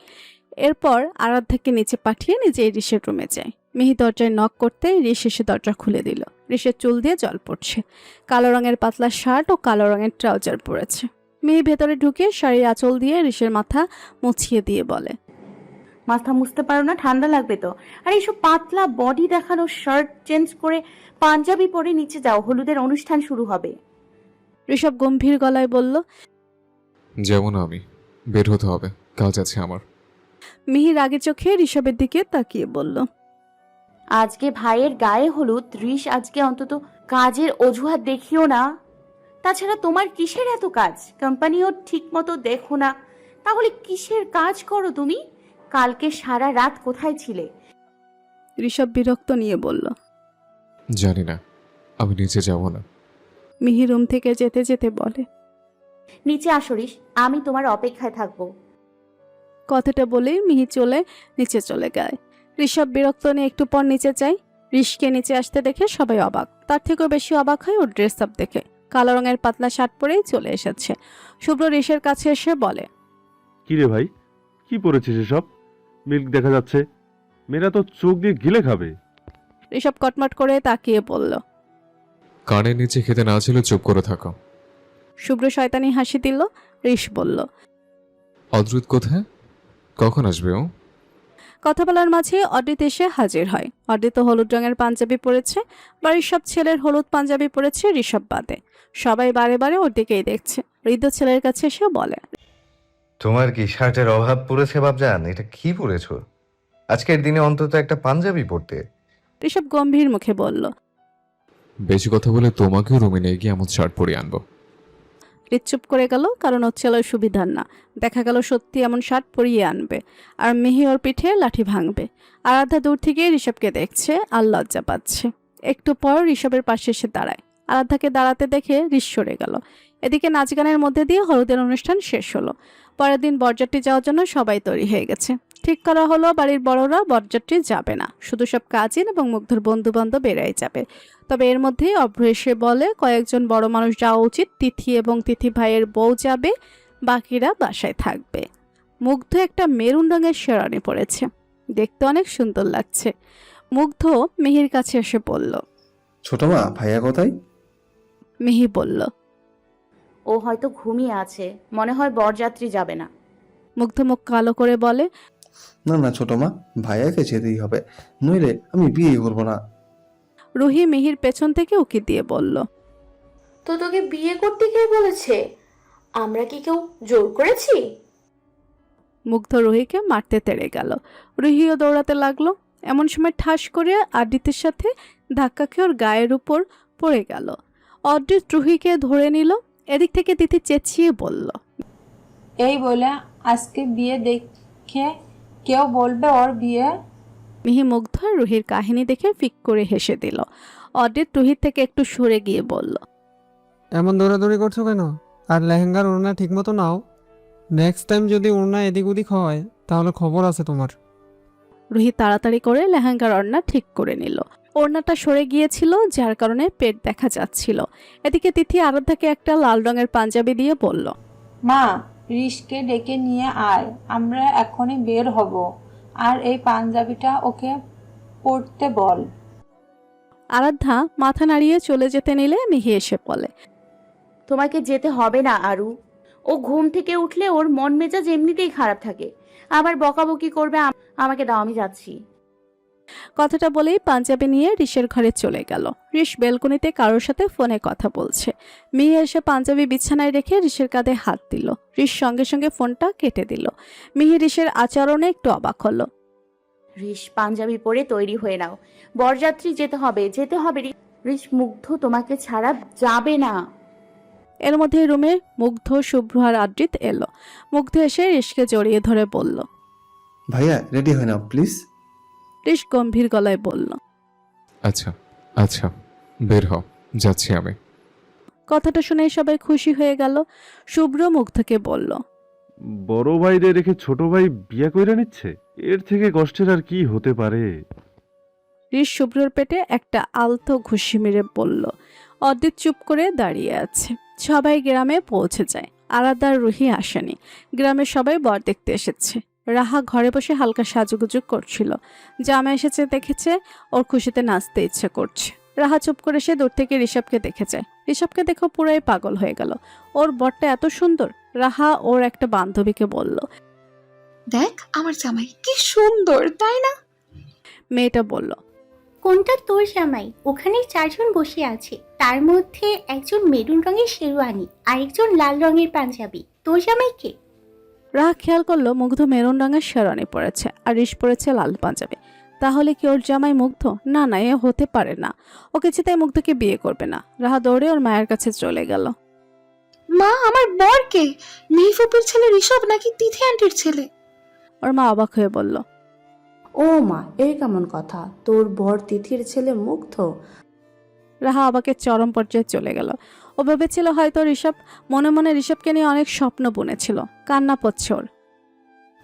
এরপর আরাধ্যাকে নিচে পাঠিয়ে নিজেই ঋষের রুমে যায়। মিহি দরজায় নক করতে ঋষ এসে দরজা খুলে দিল। ঋষের চুল দিয়ে জল পড়ছে। কালো রঙের পাতলা শার্ট ও কালো রঙের ট্রাউজার পরেছে। মিহি ভেতরে ঢুকে শাড়ির আঁচল দিয়ে ঋষের মাথা মুছিয়ে দিয়ে বলে। মাথা মুছতে পারো না? ঠান্ডা লাগবে তো। আর এইসব পাতলা বডি দেখানো শার্ট চেঞ্জ করে পাঞ্জাবি পরে নিচে যাও, হলুদের অনুষ্ঠান শুরু হবে। ঋষভ গম্ভীর গলায় বলল। যেমন আমি বের হতে হবে, কাজ আছে আমার। মিহির আগে চোখে ঋষভের দিকে তাকিয়ে বলল। আজকে ভাইয়ের গায়ে হলুদ, ঋষ আজকে অন্তত কাজের অজুহাত দেখিও না। তাছাড়া তোমার কিসের এত কাজ? কোম্পানিও ঠিক মতো দেখো না, তাহলে কিসের কাজ করো তুমি? কালকে সারা রাত কোথায় ছিলে? ঋষভ বিরক্ত নিয়ে বলল। জানি না, আমি নিচে যাব না। মিহি রুম থেকে যেতে যেতে বলে। নিচে আসো ঋষ, আমি তোমার অপেক্ষায় থাকবো। কথাটা বলেই মিহি নিচে চলে যায়। ঋষভ বিরক্ত নিয়ে একটু পর নিচে যায়। ঋষকে নিচে আসতে দেখে সবাই অবাক। তার থেকেও বেশি অবাক হয় ওর ড্রেস আপ দেখে। কালো রঙের পাতলা শার্ট পরেই চলে এসেছে। শুভ্র ঋষের কাছে এসে বলে। কি রে ভাই, কি পরেছিস এসব? মিল্ক দেখা যাচ্ছে, মেয়েরা তো চোখ দিয়ে গিলে খাবে। ঋষভ কটমট করে তাকিয়ে বলল। কানের নিচে খেতে না ছিল চুপ করে থাকো। শুভ্র শয়তানি হাসি দিল। ঋষ বলল, অদ্রুত কোথায়? কখন আসবে ও? কথা বলার মাঝে অদ্রিত এসে হাজির হয়। অদ্রিত হলুদ রঙের পাঞ্জাবি পরেছে। বাড়ির সব ছেলের হলুদ পাঞ্জাবি পরেছে ঋষভ বাদে। সবাই বারে বারে ওর দিকেই দেখছে। হৃদ ছেলের কাছে এসে বলে, তোমার কি শার্টের অভাব পড়েছে বাবজান? এটা কি পরেছো? আজকের দিনে অন্তত একটা পাঞ্জাবি পরতে। ঋষভ গম্ভীর মুখে বলল। বেশি কথা বলে তোমাকেও রুমে নিয়ে গিয়ে এমন শার্ট পরিয়ে আনবো। হৃদ চুপ করে গেল, কারণ ওর ছেলের সুবিধার না। দেখা গেল সত্যি এমন শার্ট পরিয়ে আনবে, আর মিহি ওর পিঠে লাঠি ভাঙবে। আরাধ্যা দূর থেকে ঋষভকে দেখছে আর লজ্জা পাচ্ছে। একটু পর ঋষভের পাশে এসে দাঁড়ায়। আরাধ্যাকে দাঁড়াতে দেখে ঋষ সরে গেল। এদিকে নাচ গানের মধ্যে দিয়ে হলুদের অনুষ্ঠান শেষ হলো। পরের দিন বরযাত্রী যাওয়ার জন্য সবাই তৈরি হয়ে গেছে। ঠিক করা হলো বাড়ির বড়রা বরযাত্রী যাবে না, শুধু সব কাজিন এবং মুগ্ধর বন্ধু বান্ধব বেড়াই যাবে। তবে এর মধ্যেই অভ্র এসে বলে কয়েকজন বড় মানুষ যাওয়া উচিত, তিথি এবং তিথি ভাইয়ের বউ যাবে, বাকিরা বাসায় থাকবে। মুগ্ধ একটা মেরুন রঙের শেরওয়ানি পরেছে, দেখতে অনেক সুন্দর লাগছে। মুগ্ধ মিহির কাছে এসে বলল। ছোট মা, ভাইয়া কোথায়? মিহি বলল। ও হয়তো ঘুমিয়ে আছে, মনে হয় বরযাত্রী যাবে না। মুগ্ধ মুখ কালো করে বলে, না না ছোট মা, ভাইয়াকে যেতেই হবে, নইলে আমি বিয়ে করবো না। রুহি মিহির পেছন থেকে উকি দিয়ে বলল, তো তোকে বিয়ে করতে কে বলেছে? আমরা কি কেউ জোর করেছি? মুগ্ধ রুহিকে মারতে তেড়ে গেল। রুহিও দৌড়াতে লাগলো। এমন সময় ঠাস করে আদিত্যের সাথে ধাক্কা খেয়ে ওর গায়ের উপর পড়ে গেল। অদ্রিত রুহিকে ধরে নিল। এদিক থেকে তিথি চেঁচিয়ে বলল, এই বলে আজকে বিয়ে দেখে কেউ বলবে ওর বিয়ে? মিহি মুগ্ধ আর রুহির কাহিনী দেখে ফিক করে হেসে দিল। অদ্রিত রুহির থেকে একটু সরে গিয়ে বলল, এমন দৌড়াদৌড়ি করছো কেন? আর লেহেঙ্গার ওড়না ঠিক মতো নাও। নেক্সট টাইম যদি ওড়না এদিক ওদিক হয় তাহলে খবর আছে তোমার। রুহি তাড়াতাড়ি করে লেহেঙ্গার ওড়না ঠিক করে নিল। ওড়নাটা সরে গিয়েছিল, যার কারণে পেট দেখা যাচ্ছিল। এদিকে তিথি আরাধ্যাকে একটা লাল রঙের পাঞ্জাবি দিয়ে বলল, মা, ঋষকে ডেকে নিয়ে আয়, আমরা এখনই বের হব। আর এই পাঞ্জাবিটা ওকে পরতে বল। আরাধ্যা মাথা নাড়িয়ে চলে যেতে নিলে মিহি এসে বলে, তোমাকে যেতে হবে না আরু। ও ঘুম থেকে উঠলে ওর মন মেজাজ এমনিতেই খারাপ থাকে, আবার বকাবকি করবে। আমাকে দাও, আমি যাচ্ছি। কথাটা বলেই পাঞ্জাবি নিয়ে ঋষের ঘরে চলে গেল। ঋষ বেলকনিতে কারোর সাথে ফোনে কথা বলছে। মিহি এসে পাঞ্জাবি বিছানায় রেখে ঋষের কাঁধে হাত দিল। ঋষ সঙ্গে সঙ্গে ফোনটা কেটে দিল। মিহি ঋষের আচরণে একটু অবাক হলো। ঋষ, পাঞ্জাবি পরে তৈরি হয়ে নাও, বরযাত্রী যেতে হবে, যেতে হবে। ঋষ, মুগ্ধ তোমাকে ছাড়া যাবে না। এর মধ্যে রুমে মুগ্ধ, শুভ্র আর আদ্রিত এলো। মুগ্ধ এসে ঋষকে জড়িয়ে ধরে বলল, ভাইয়া রেডি হয় নাও প্লিজ। ঋষ গম্ভীর গলায় বলল, আচ্ছা আচ্ছা, বের হও, যাচ্ছি আমি। কথাটা শুনে সবাই খুশি হয়ে গেল। শুভ্র মুগ্ধকে বলল, বড় ভাইরে রেখে ছোট ভাই বিয়ে কইরা নিচ্ছে, এর থেকে কষ্টের আর কি হতে পারে? ঋষ শুভ্রর পেটে একটা আলতো ঘুষি মেরে বলল। অদ্রিত চুপ করে দাঁড়িয়ে আছে। সবাই গ্রামে পৌঁছে যায়। আরাধ্যার রুহি আসেনি। গ্রামের সবাই বর দেখতে এসেছে। রাহা ঘরে বসে হালকা সাজুগুজু করছিল। জামা এসেছে দেখেছে, ওর খুশিতে নাচতে ইচ্ছে করছে। রাহা চুপ করে সে দূর থেকে ঋষভকে দেখেছে। ঋষভকে দেখে পুরাই পাগল হয়ে গেল। ওর বরটা এত সুন্দর। রাহা ওর একটা বান্ধবীকে বলল, দেখ আমার জামাই কি সুন্দর, তাই না? মেয়েটা বলল, কোনটা তোর জামাই? ওখানে 4 জন বসে আছে, তার মধ্যে একজন মেরুন রঙের শেরওয়ানি, আরেকজন লাল রঙের পাঞ্জাবি। তোর জামাই কে? রাহা খেয়াল করলো মুগ্ধ মেরুন রঙের শেরওয়ানি পরেছে আর ঋষ পরেছে লাল পাঞ্জাবি। তাহলে কি ওর জামাই মুগ্ধ? না না, এ হতে পারে না। ওকে চিতাই মুগ্ধকে বিয়ে করবে না। রাহা দৌড়ে ওর মায়ের কাছে চলে গেল। মা, আমার বর কে? মেহফুপের ছেলে ঋষভ নাকি তিথি আন্টির ছেলে? ওর মা অবাক হয়ে বলল, ও মা, এই কেমন কথা? তোর বর তিথির ছেলে মুগ্ধ? রাহা অবাকের চরম পর্যায়ে চলে গেল। ও ভেবেছিল হয়তো ঋষভ, মনে মনে ঋষভকে নিয়ে অনেক স্বপ্ন বুনেছিল। কান্না পড়ছে ওর।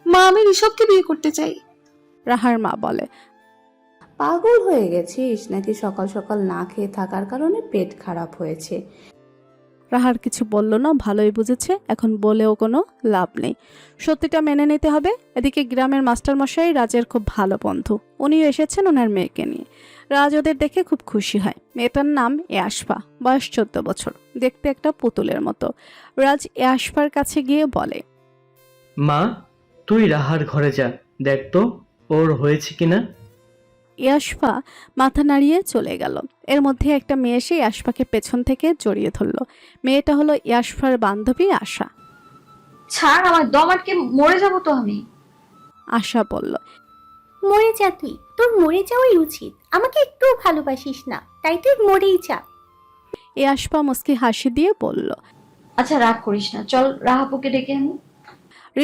মা, আমি ঋষভকে বিয়ে করতে চাই। রাহার মা বলে, পাগল হয়ে গেছিস নাকি? সকাল সকাল না খেয়ে থাকার কারণে পেট খারাপ হয়েছে। রাহার কিছু বলল না, ভালোই বুঝেছে। এখন বলেও কোনো লাভ নেই, সত্যিটা মেনে নিতে হবে। এদিকে গ্রামের মাস্টার মশাই রাজের খুব ভালো বন্ধু। উনিও এসেছেন ওনার মেয়েকে নিয়ে। রাজ ওদের দেখে খুব খুশি হয়। মেয়েটার নাম ইয়াশফা, বয়স 14 বছর, দেখতে একটা পুতুলের মতো। রাজ ইয়াশফার কাছে গিয়ে বলে, মা, তুই রাহার ঘরে যা, দেখ তো ওর হয়েছে কিনা। ইয়াশফা মাথা নাড়িয়ে চলে গেল। এর মধ্যে একটা মেয়ে এসে ইয়াশফাকে পেছন থেকে জড়িয়ে ধরল। মেয়েটা হলো ইয়াশফার বান্ধবী আশা। ছাড়, আমার দম আটকে মরে যাবো তো আমি। আশা বলল, মরে যা তুই, তোর মরে যাওয়াই উচিত। আমাকে একটুও ভালোবাসিস না, তাই তুই মরেই যা। ইয়াশফা মুস্কি হাসি দিয়ে বলল। আচ্ছা রাগ করিস না, চল রাহাপুকে ডেকে আনি।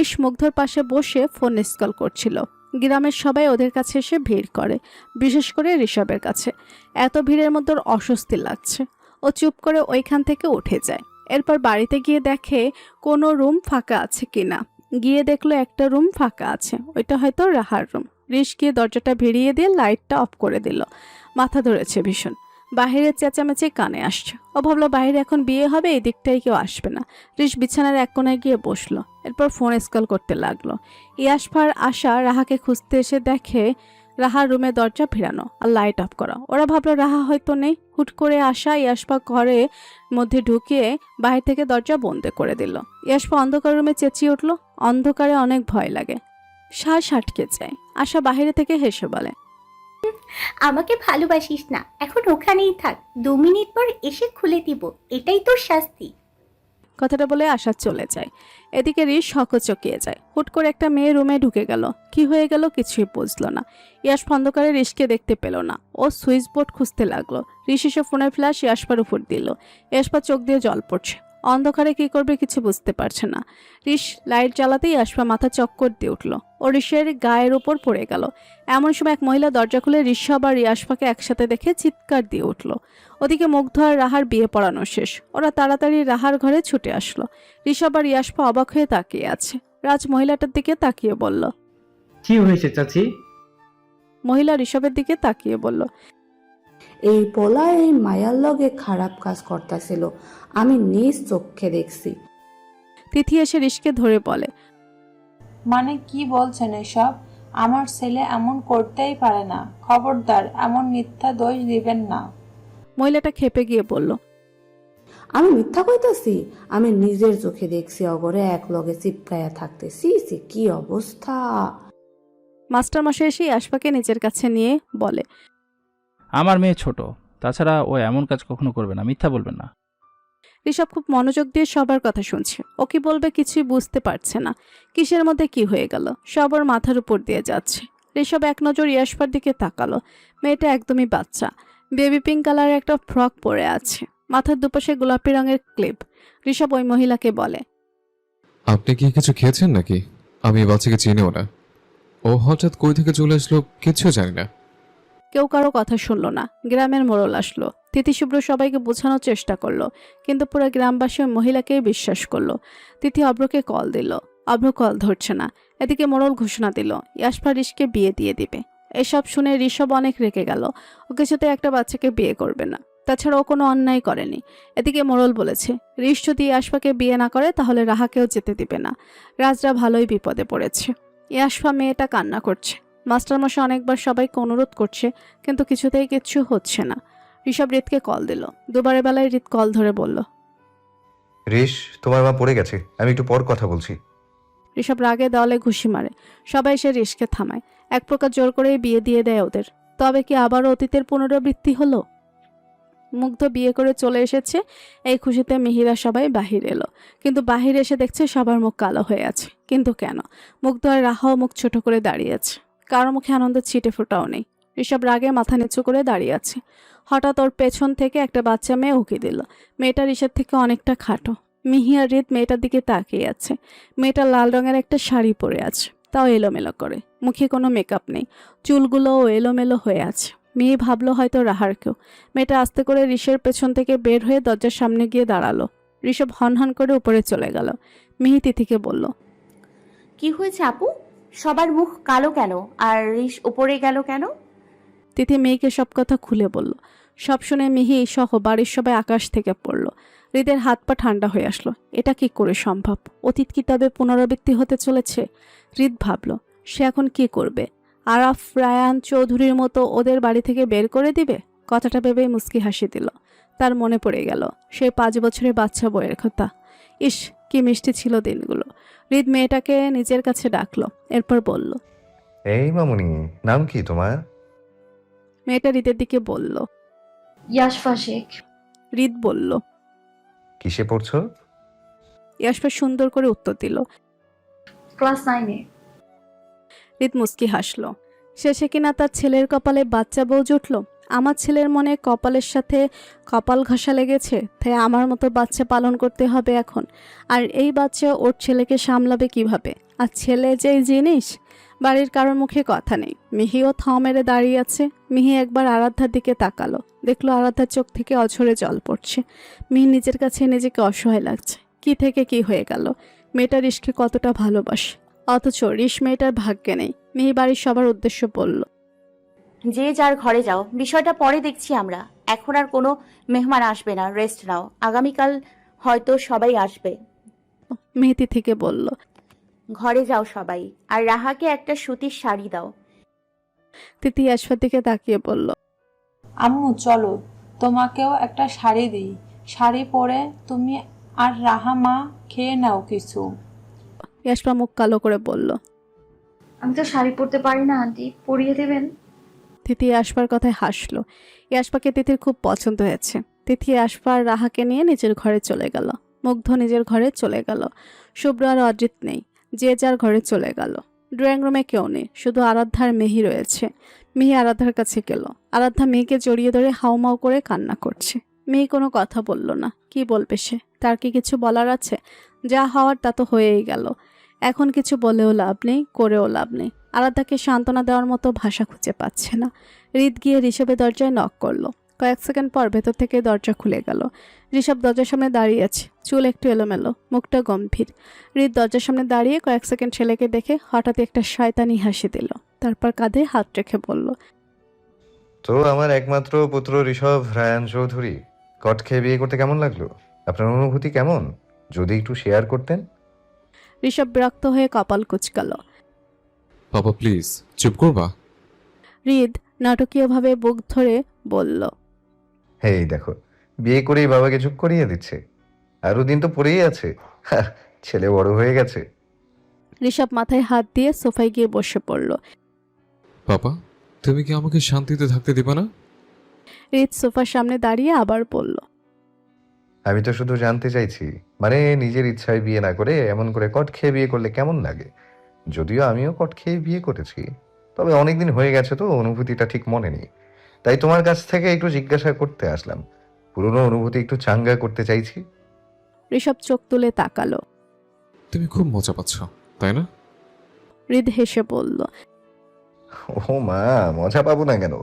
ঋষ মুগ্ধর পাশে বসে ফোন স্কল করছিল। গ্রামের সবাই ওদের কাছে এসে ভিড় করে, বিশেষ করে ঋষভের কাছে। এত ভিড়ের মধ্যে ওর অস্বস্তি লাগছে। ও চুপ করে ওইখান থেকে উঠে যায়। এরপর বাড়িতে গিয়ে দেখে কোনো রুম ফাঁকা আছে কিনা। গিয়ে দেখলো একটা রুম ফাঁকা আছে, ওইটা হয়তো রাহার রুম। ঋষ গিয়ে দরজাটা ভিড়িয়ে দিয়ে লাইটটা অফ করে দিল। মাথা ধরেছে ভীষণ। বাহিরের চেঁচামেচি কানে আসছে। ও ভাবলো বাইরে এখন বিয়ে হবে, এই দিকটাই কেউ আসবে না। ঋষ বিছানার এক কোনায় গিয়ে বসলো। এরপর ফোন স্কল করতে লাগলো। ইয়াশফার আশা রাহাকে খুঁজতে এসে দেখে রাহার রুমে দরজা ভিড়ানো আর লাইট অফ করা। ওরা ভাবলো রাহা হয়তো নেই। হুট করে আশা ইয়াশফা ঘরের মধ্যে ঢুকিয়ে বাহির থেকে দরজা বন্ধ করে দিল। ইয়াশফা অন্ধকার রুমে চেঁচিয়ে উঠলো। অন্ধকারে অনেক ভয় লাগে, শ্বাস আটকে যায়। আশা বাহিরে থেকে হেসে বলে, আমাকে ভালোবাসিস না, এখন ওখানেই থাক, 2 মিনিট পর এসে খুলে দিব, এটাই তোর শাস্তি। কথাটা বলে আশা চলে যায়। এদিকে ঋষ হকচকিয়ে যায়। হুট করে একটা মেয়ে রুমে ঢুকে গেল। কি হয়ে গেল কিছুই বুঝলো না। ইয়াশ অন্ধকারে ঋষকে দেখতে পেল না। ও সুইচ বোর্ড খুঁজতে লাগলো। ঋষ এসে ফোনের ফ্ল্যাশ ইয়াশপার উপর দিল। ইয়াশপা চোখ দিয়ে জল পড়ছে। অন্ধকারে কি করবে কিছু বুঝতে পারছে না। ঋষ লাইট জ্বালাতেই ইয়াশপা মাথা চক্কর দিয়ে উঠল। ও ঋষের গায়ের উপর পড়ে গেল। এমন সময় এক মহিলা দরজা খুলে ঋষভ আর ইয়াশপাকে একসাথে দেখে চিৎকার দিয়ে উঠল। ওদিকে মুগ্ধ আর রাহার বিয়ে পড়ানো শেষ। ওরা তাড়াতাড়ি রাহার ঘরে ছুটে আসলো। ঋষভ আর ইয়াশপা অবাক হয়ে তাকিয়ে আছে। রাজ মহিলাটার দিকে তাকিয়ে বলল, কি হয়েছে চাচি? মহিলা ঋষভের দিকে তাকিয়ে বলল, এই পোলা এই মায়ার লগে খারাপ কাজ করতেছিল, আমি নিজ চোখে দেখছি। তিথি এসে ঋষকে ধরে বলে, মানে কি বলছেন এসব? আমার ছেলে এমন করতেই পারে না, খবরদার এমন মিথ্যা দোষ দিবেন না। মহিলাটা খেপে গিয়ে বলল, আমি মিথ্যা কইতাছি? আমি নিজের চোখে দেখছি অগরে এক লগে চিপকায়া থাকতেছি। কি অবস্থা! মাস্টার মশাই এসে ইয়াশপাকে নিজের কাছে নিয়ে বলে, আমার মেয়ে ছোট, তাছাড়া ও এমন কাজ কখনো করবে না, মিথ্যা বলবেন না। ঋষভ খুব মনোযোগ দিয়ে সবার কথা শুনছে। ও কি বলবে কিছুই বুঝতে পারছে না। কিসের মধ্যে কি হয়ে গেল সবার মাথার উপর দিয়ে যাচ্ছে। ঋষভ এক নজর ইয়াশপার দিকে তাকালো। মেয়েটা একদমই বাচ্চা। বেবি পিঙ্ক কালারের একটা ফ্রক পরে আছে, মাথার দুপাশে গোলাপি রঙের ক্লিপ। ঋষভ ওই মহিলাকে বলে, আপনি কি কিছু খেয়েছেন নাকি? আমি এই বাচ্চাকে চিনিও না। ও হঠাৎ কই থেকে চলে আসলো কিছু জানি না। কেউ কারো কথা শুনলো না। গ্রামের মোড়ল আসলো। তিথি শুভ্র সবাইকে বোঝানোর চেষ্টা করলো, কিন্তু পুরো গ্রামবাসী ওই মহিলাকেই বিশ্বাস করলো। তিথি অভ্রকে কল দিল। অভ্র কল ধরছে না। এদিকে মোড়ল ঘোষণা দিল ইয়াশপা ঋষকে বিয়ে দিয়ে দিবে। এসব শুনে ঋষভ অনেক রেগে গেল। ও কিছুতে একটা বাচ্চাকে বিয়ে করবে না, তাছাড়া ও কোনো অন্যায় করেনি। এদিকে মোড়ল বলেছে ঋষ যদি ইয়াশপাকে বিয়ে না করে তাহলে রাহাকেও যেতে দিবে না। রাজরা ভালোই বিপদে পড়েছে। ইয়াশপা মেয়েটা কান্না করছে। মাস্টারমশাই অনেকবার সবাইকে অনুরোধ করছে, কিন্তু কিছুতেই কিচ্ছু হচ্ছে না। ঋষভ রিতকে কল দিল। দুবারের বেলায় রিত কল ধরে বলল, ঋষ, তোমার মা পড়ে গেছে, আমি একটু পর কথা বলছি। ঋষভ রাগে দেওয়ালে ঘুষি মারে। সবাই এসে ঋষকে থামায়। এক প্রকার জোর করে বিয়ে দিয়ে দেয় ওদের। তবে কি আবারও অতীতের পুনরাবৃত্তি হলো? মুগ্ধ বিয়ে করে চলে এসেছে, এই খুশিতে মিহিরা সবাই বাহির এলো। কিন্তু বাহিরে এসে দেখছে সবার মুখ কালো হয়ে আছে। কিন্তু কেন? মুগ্ধ আর রাহাও মুখ ছোট করে দাঁড়িয়ে আছে। কারো মুখে আনন্দের ছিটে ফোটাও নেই। ঋষভ রাগে মাথা নিচু করে দাঁড়িয়ে আছে। হঠাৎ ওর পেছন থেকে একটা বাচ্চা মেয়ে উকি দিল। মেয়েটা ঋষভ থেকে অনেকটা খাটো। মিহি আর রিত মেয়েটার দিকে তাকিয়ে আছে। মেয়েটা লাল রঙের একটা শাড়ি পরে আছে, তাও এলোমেলো করে। মুখে কোনো মেকআপ নেই, চুলগুলোও এলোমেলো হয়ে আছে। মেয়ে ভাবলো হয়তো রাহার কেউ। মেয়েটা আস্তে করে ঋষের পেছন থেকে বের হয়ে দরজার সামনে গিয়ে দাঁড়ালো। ঋষভ হনহন করে উপরে চলে গেল। মিহি তিথিকে বলল, কি হয়েছে আপু? সবার মুখ কালো কেন আর ঋষ উপরে গেল কেন? তিথি মেয়েকে সব কথা খুলে বলল। সব শুনে মিহি সহ বাড়ির সবাই আকাশ থেকে পড়ল। হৃদের হাত পা ঠান্ডা হয়ে আসলো। এটা কি করে সম্ভব? অতীত কি তবে পুনরাবৃত্তি হতে চলেছে? হৃদ ভাবল সে এখন কি করবে। আরাফ রায়ান চৌধুরীর মতো ওদের বাড়ি থেকে বের করে দিবে? কথাটা ভেবেই মুস্কি হাসি দিল। তার মনে পড়ে গেল সেই 5 বছরের বাচ্চা বইয়ের কথা। ইস, কি মিষ্টি ছিল দিনগুলো। হৃদ মেয়েটাকে নিজের কাছে ডাকলো, এরপর বলল। এই মামুনি, নাম কি তোমার? মেয়েটা হৃদের দিকে বলল। ইয়াশফা শেখ। হৃদ বলল। কিসে পড়ছো? ইয়াশফা সুন্দর করে উত্তর দিল। ক্লাস 9-এ। হৃদ মুস্কি হাসলো। শেষে কিনা তার ছেলের কপালে বাচ্চা বউ জুটল। আমার ছেলের মনে কপালের সাথে কপাল ঘষা লেগেছে, তাই আমার মতো বাচ্চা পালন করতে হবে এখন। আর এই বাচ্চা ওর ছেলেকে সামলাবে কিভাবে? আর ছেলে যেই জিনিস, বাড়ির কারোর মুখে কথা নেই। মিহিও থ মেরে দাঁড়িয়ে আছে। মিহি একবার আরাধ্যার দিকে তাকালো, দেখলো আরাধ্যার চোখ থেকে অঝরে জল পড়ছে। মিহি নিজের কাছে নিজেকে অসহায় লাগছে। কি থেকে কি হয়ে গেল? মেয়েটা রিশকে কতটা ভালোবাসে, অথচ রিশ মেয়েটার ভাগ্যে নেই। মিহি বাড়ির সবার উদ্দেশ্য বলল। যে যার ঘরে যাও, বিষয়টা পরে দেখছি আমরা। এখন আর কোনো মেহমান আসবে না, রেস্ট নাও। আগামীকাল হয়তো সবাই আসবে। মেহেতি থেকে বলল। ঘরে যাও সবাই, আর রাহাকে একটা সুতির শাড়ি দাও। তিথি ইয়াশফার দিকে তাকিয়ে বলল। আম্মু চলো, তোমাকেও একটা শাড়ি দিই। শাড়ি পরে তুমি আর রাহা মা খেয়ে নাও কিছু। ইয়াশফা মুখ কালো করে বলল। আমি তো শাড়ি পরতে পারি না আন্টি, পরিয়ে দেবেন? তিথি ইয়াশফার কথায় হাসলো। ইয়াশফাকে তিথির খুব পছন্দ হয়েছে। তিথি ইয়াশফা আর রাহাকে নিয়ে নিজের ঘরে চলে গেল। মুগ্ধ নিজের ঘরে চলে গেল। শুভ্র আর অজিত নেই, যে যার ঘরে চলে গেল। ড্রয়িং রুমে কেউ নেই, শুধু আরাধ্যার মেহি রয়েছে। মিহি আরাধ্যার কাছে গেল। আরাধ্যা মেয়েকে জড়িয়ে ধরে হাউমাউ করে কান্না করছে। মেয়ে কোনো কথা বলল না। কি বলবে সে? তার কি কিছু বলার আছে? যা হওয়ার তা তো হয়েই গেল। এখন কিছু বলেও লাভ নেই, করেও লাভ নেই। আরাধ্যাকে সান্ত্বনা দেওয়ার মতো ভাষা খুঁজে পাচ্ছে না। হৃদ গিয়ে ঋষভের দরজায় নক করলো। কয়েক সেকেন্ড পর ভেতর থেকে দরজা খুলে গেল। ঋষভ দরজার সামনে দাঁড়িয়ে আছে, চুল একটু এলোমেলো, মুখটা গম্ভীর। হৃদ দরজার সামনে দাঁড়িয়ে কয়েক সেকেন্ড ছেলেকে দেখে হঠাৎ একটা শয়তানি হাসি দিল। তারপর কাঁধে হাত রেখে বলল। তো আমার একমাত্র পুত্র ঋষভ রায়ান চৌধুরী, কট খেয়ে বিয়ে করতে কেমন লাগলো? আপনার অনুভূতি কেমন? যদি একটু শেয়ার করতেন। ঋষভ বিরক্ত হয়ে কপাল কুঁচকাল। বাবা প্লিজ চুপ করবা? হৃদ নাটকীয়ভাবে বুক ধরে বলল। এই দেখো, বিয়ে করেই বাবাকে চুপ করিয়ে দিচ্ছে। আরো দিন তো পড়েই আছে। ছেলে বড় হয়ে গেছে। ঋষভ মাথায় হাত দিয়ে সোফায় গিয়ে বসে পড়ল। বাবা তুমি কি আমাকে শান্তিতে থাকতে দিবা না? হৃদ সোফার সামনে দাঁড়িয়ে আবার বলল। আমি তো শুধু জানতে চাইছি, মানে নিজের ইচ্ছায় বিয়ে না করে এমন করে কট খেয়ে বিয়ে করলে কেমন লাগে? যদিও আমিও কট খেয়ে বিয়ে করেছি, তবে অনেকদিন হয়ে গেছে তো অনুভূতিটা ঠিক মনে নেই। তাই তোমার কাছ থেকে একটু জিজ্ঞাসা করতে আসলাম। পুরনো অনুভূতি একটু চাঙ্গা করতে চাইছি। ঋষভ চোখ তুলে তাকালো। তুমি খুব মজা পাচ্ছ তাই না? হৃদ হেসে বলল। ও মা, মজা পাবো না কেন?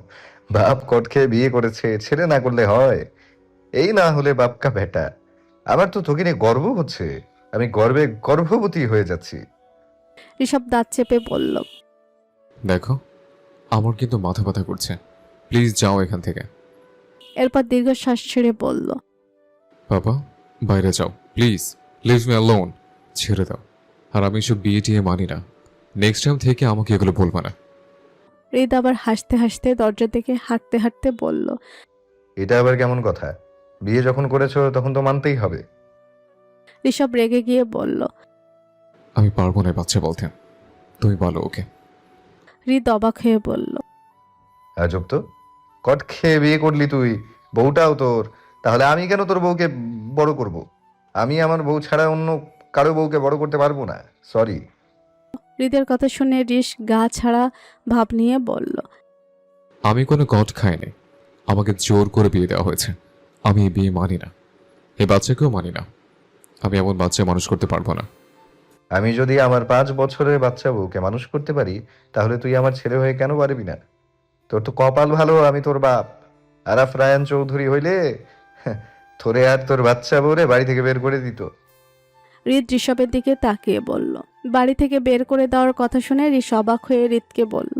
বাপ কট খেয়ে বিয়ে করেছে, ছেলে না করলে হয়? এই না হলে বাপ কা বেটা। আবার তো তোকে নিয়ে গর্ব হচ্ছে। আমি গর্বে গর্ভবতী হয়ে যাচ্ছি। ঋষভ দাঁত চেপে বলল। দেখো আমার কিন্তু মাথা ব্যথা করছে, প্লিজ যাও এখান থেকে। এরপর দীর্ঘশ্বাস ছেড়ে বলল। বাবা বাইরে যাও প্লিজ, লিভ মি অ্যালোন। ছেড়ে দাও। আর আমি সব বিয়ে টিয়ে মানি না। নেক্সট টাইম থেকে আমাকে এগুলো বলবা না। হৃদ আবার হাসতে হাসতে দরজার দিকে হাঁটতে হাঁটতে বলল। এটা আবার কেমন কথা? বিয়ে যখন করেছো তখন তো মানতেই হবে। ঋষভ রেগে গিয়ে বলল। আমি পারবো না বাচ্চা বলতে, তুমি বলো ওকে। হৃদ অবাক হয়ে বলল। আজব তো, কট খেয়ে বিয়ে করলি তুই, বউটাও তোর। তাহলে আমি কেন তোর বউকে বড় করব? আমি আমার বউ ছাড়া অন্য কারো বউকে বড় করতে পারবো না, সরি। হৃদের কথা শুনে ঋষ গা ছাড়া ভাব নিয়ে বলল। আমি কোনো কট খাইনি, আমাকে জোর করে বিয়ে দেওয়া হয়েছে। আমি এই বিয়ে মানি না, এই বাচ্চাকেও মানি না। আমি এমন বাচ্চা মানুষ করতে পারবো না। আমি যদি আমার 5 বছরের বাচ্চা বউকে মানুষ করতে পারি, তাহলে তুই আমার ছেলে হয়ে কেন পারবি না? তোর তো কপাল ভালো আমি তোর বাপ। আরাফ রায়ান চৌধুরী হইলে তোরে আর তোর বাচ্চা বউরে বাড়ি থেকে বের করে দিত। হৃদ ঋষভের দিকে তাকিয়ে বলল। বাড়ি থেকে বের করে দেওয়ার কথা শুনে ঋষ অবাক হয়ে হৃদকে বলল।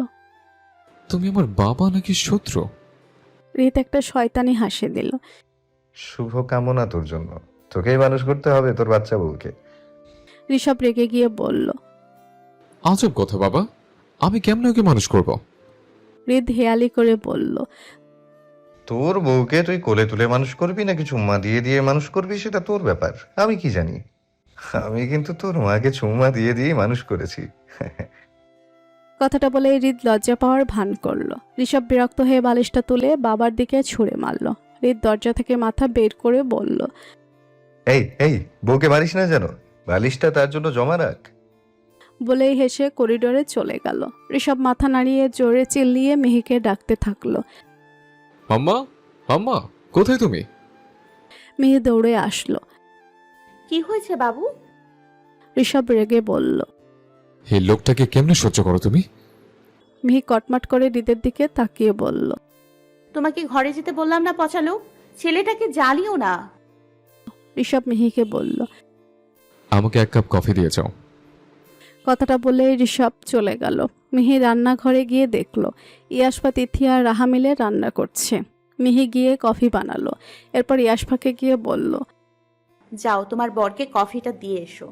তুমি আমার বাবা নাকি শত্রু? হৃদ একটা শয়তানি হাসি দিল। শুভ কামনা তোর জন্য, তোকেই মানুষ করতে হবে তোর বাচ্চা বউকে। ঋষভ রেগে গিয়ে বলল। আজব কথা বাবা, আমি কেমনে ওকে মানুষ করব? হৃদ হেয়ালি করে বলল। তোর বউকে তুই কোলে তুলে মানুষ করবি নাকি চুম্মা দিয়ে দিয়ে মানুষ করবি সেটা তোর ব্যাপার, আমি কি জানি। আমি কিন্তু তোর মাকে চুম্মা দিয়ে দিয়ে মানুষ করেছি। কথাটা বলে হৃদ লজ্জা পাওয়ার ভান করলো। ঋষভ বিরক্ত হয়ে বালিশটা তুলে বাবার দিকে ছুঁড়ে মারল। হৃদ দরজা থেকে মাথা বের করে বলল, এই এই, বউকে মারিস না যেন, বালিশটা তার জন্য জমা রাখ। বলেই হেসে করিডোরে চলে গেল। ঋষভ মাথা নাড়িয়ে জোরে চিল্লিয়ে মিহিকে ডাকতে থাকলো। আম্মা, আম্মা, কোথায় তুমি? মিহি দৌড়ে আসলো। কি হয়েছে বাবু? ঋষভ রেগে বলল। এই লোকটাকে কেমনে সহ্য করো তুমি? মিহি কটমাট করে হৃদের দিকে তাকিয়ে বলল। তোমাকে ঘরে যেতে বললাম না পচালো, ছেলেটাকে জ্বালিও না। ঋষভ মিহিকে বলল। আমাকে এক কাপ কফি দিয়ে যাও। কথাটা বলে ঋষভ চলে গেল। মিহি রান্নাঘরে গিয়ে দেখলো ইয়াশফা, তিথি আর রাহা মিলে রান্না করছে। মিহি গিয়ে কফি বানালো। এরপর ইয়াশফাকে গিয়ে বলল। যাও তোমার বরকে কফিটা দিয়ে এসো।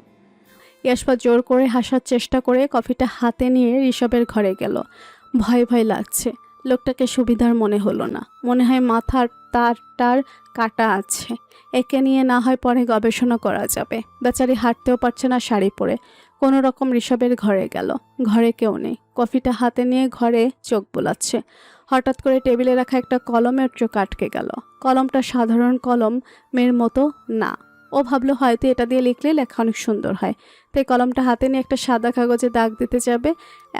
ইয়াশফা জোর করে হাসার চেষ্টা করে কফিটা হাতে নিয়ে ঋষভের ঘরে গেল। ভয় ভয় লাগছে। লোকটাকে সুবিধার মনে হলো না। মনে হয় মাথার তার কাটা আছে। একে নিয়ে না হয় পরে গবেষণা করা যাবে। বেচারি হাঁটতেও পারছে না শাড়ি পরে। কোনো রকম ঋষভের ঘরে গেল। ঘরে কেউ নেই। কফিটা হাতে নিয়ে ঘরে চোখ বোলাচ্ছে। হঠাৎ করে টেবিলে রাখা একটা কলমের চোখ আটকে গেল। কলমটা সাধারণ কলমের মতো না। ও ভাবলো হয়তো এটা দিয়ে লিখলে লেখা অনেক সুন্দর হয়, তাই কলমটা হাতে নিয়ে একটা সাদা কাগজে দাগ দিতে যাবে।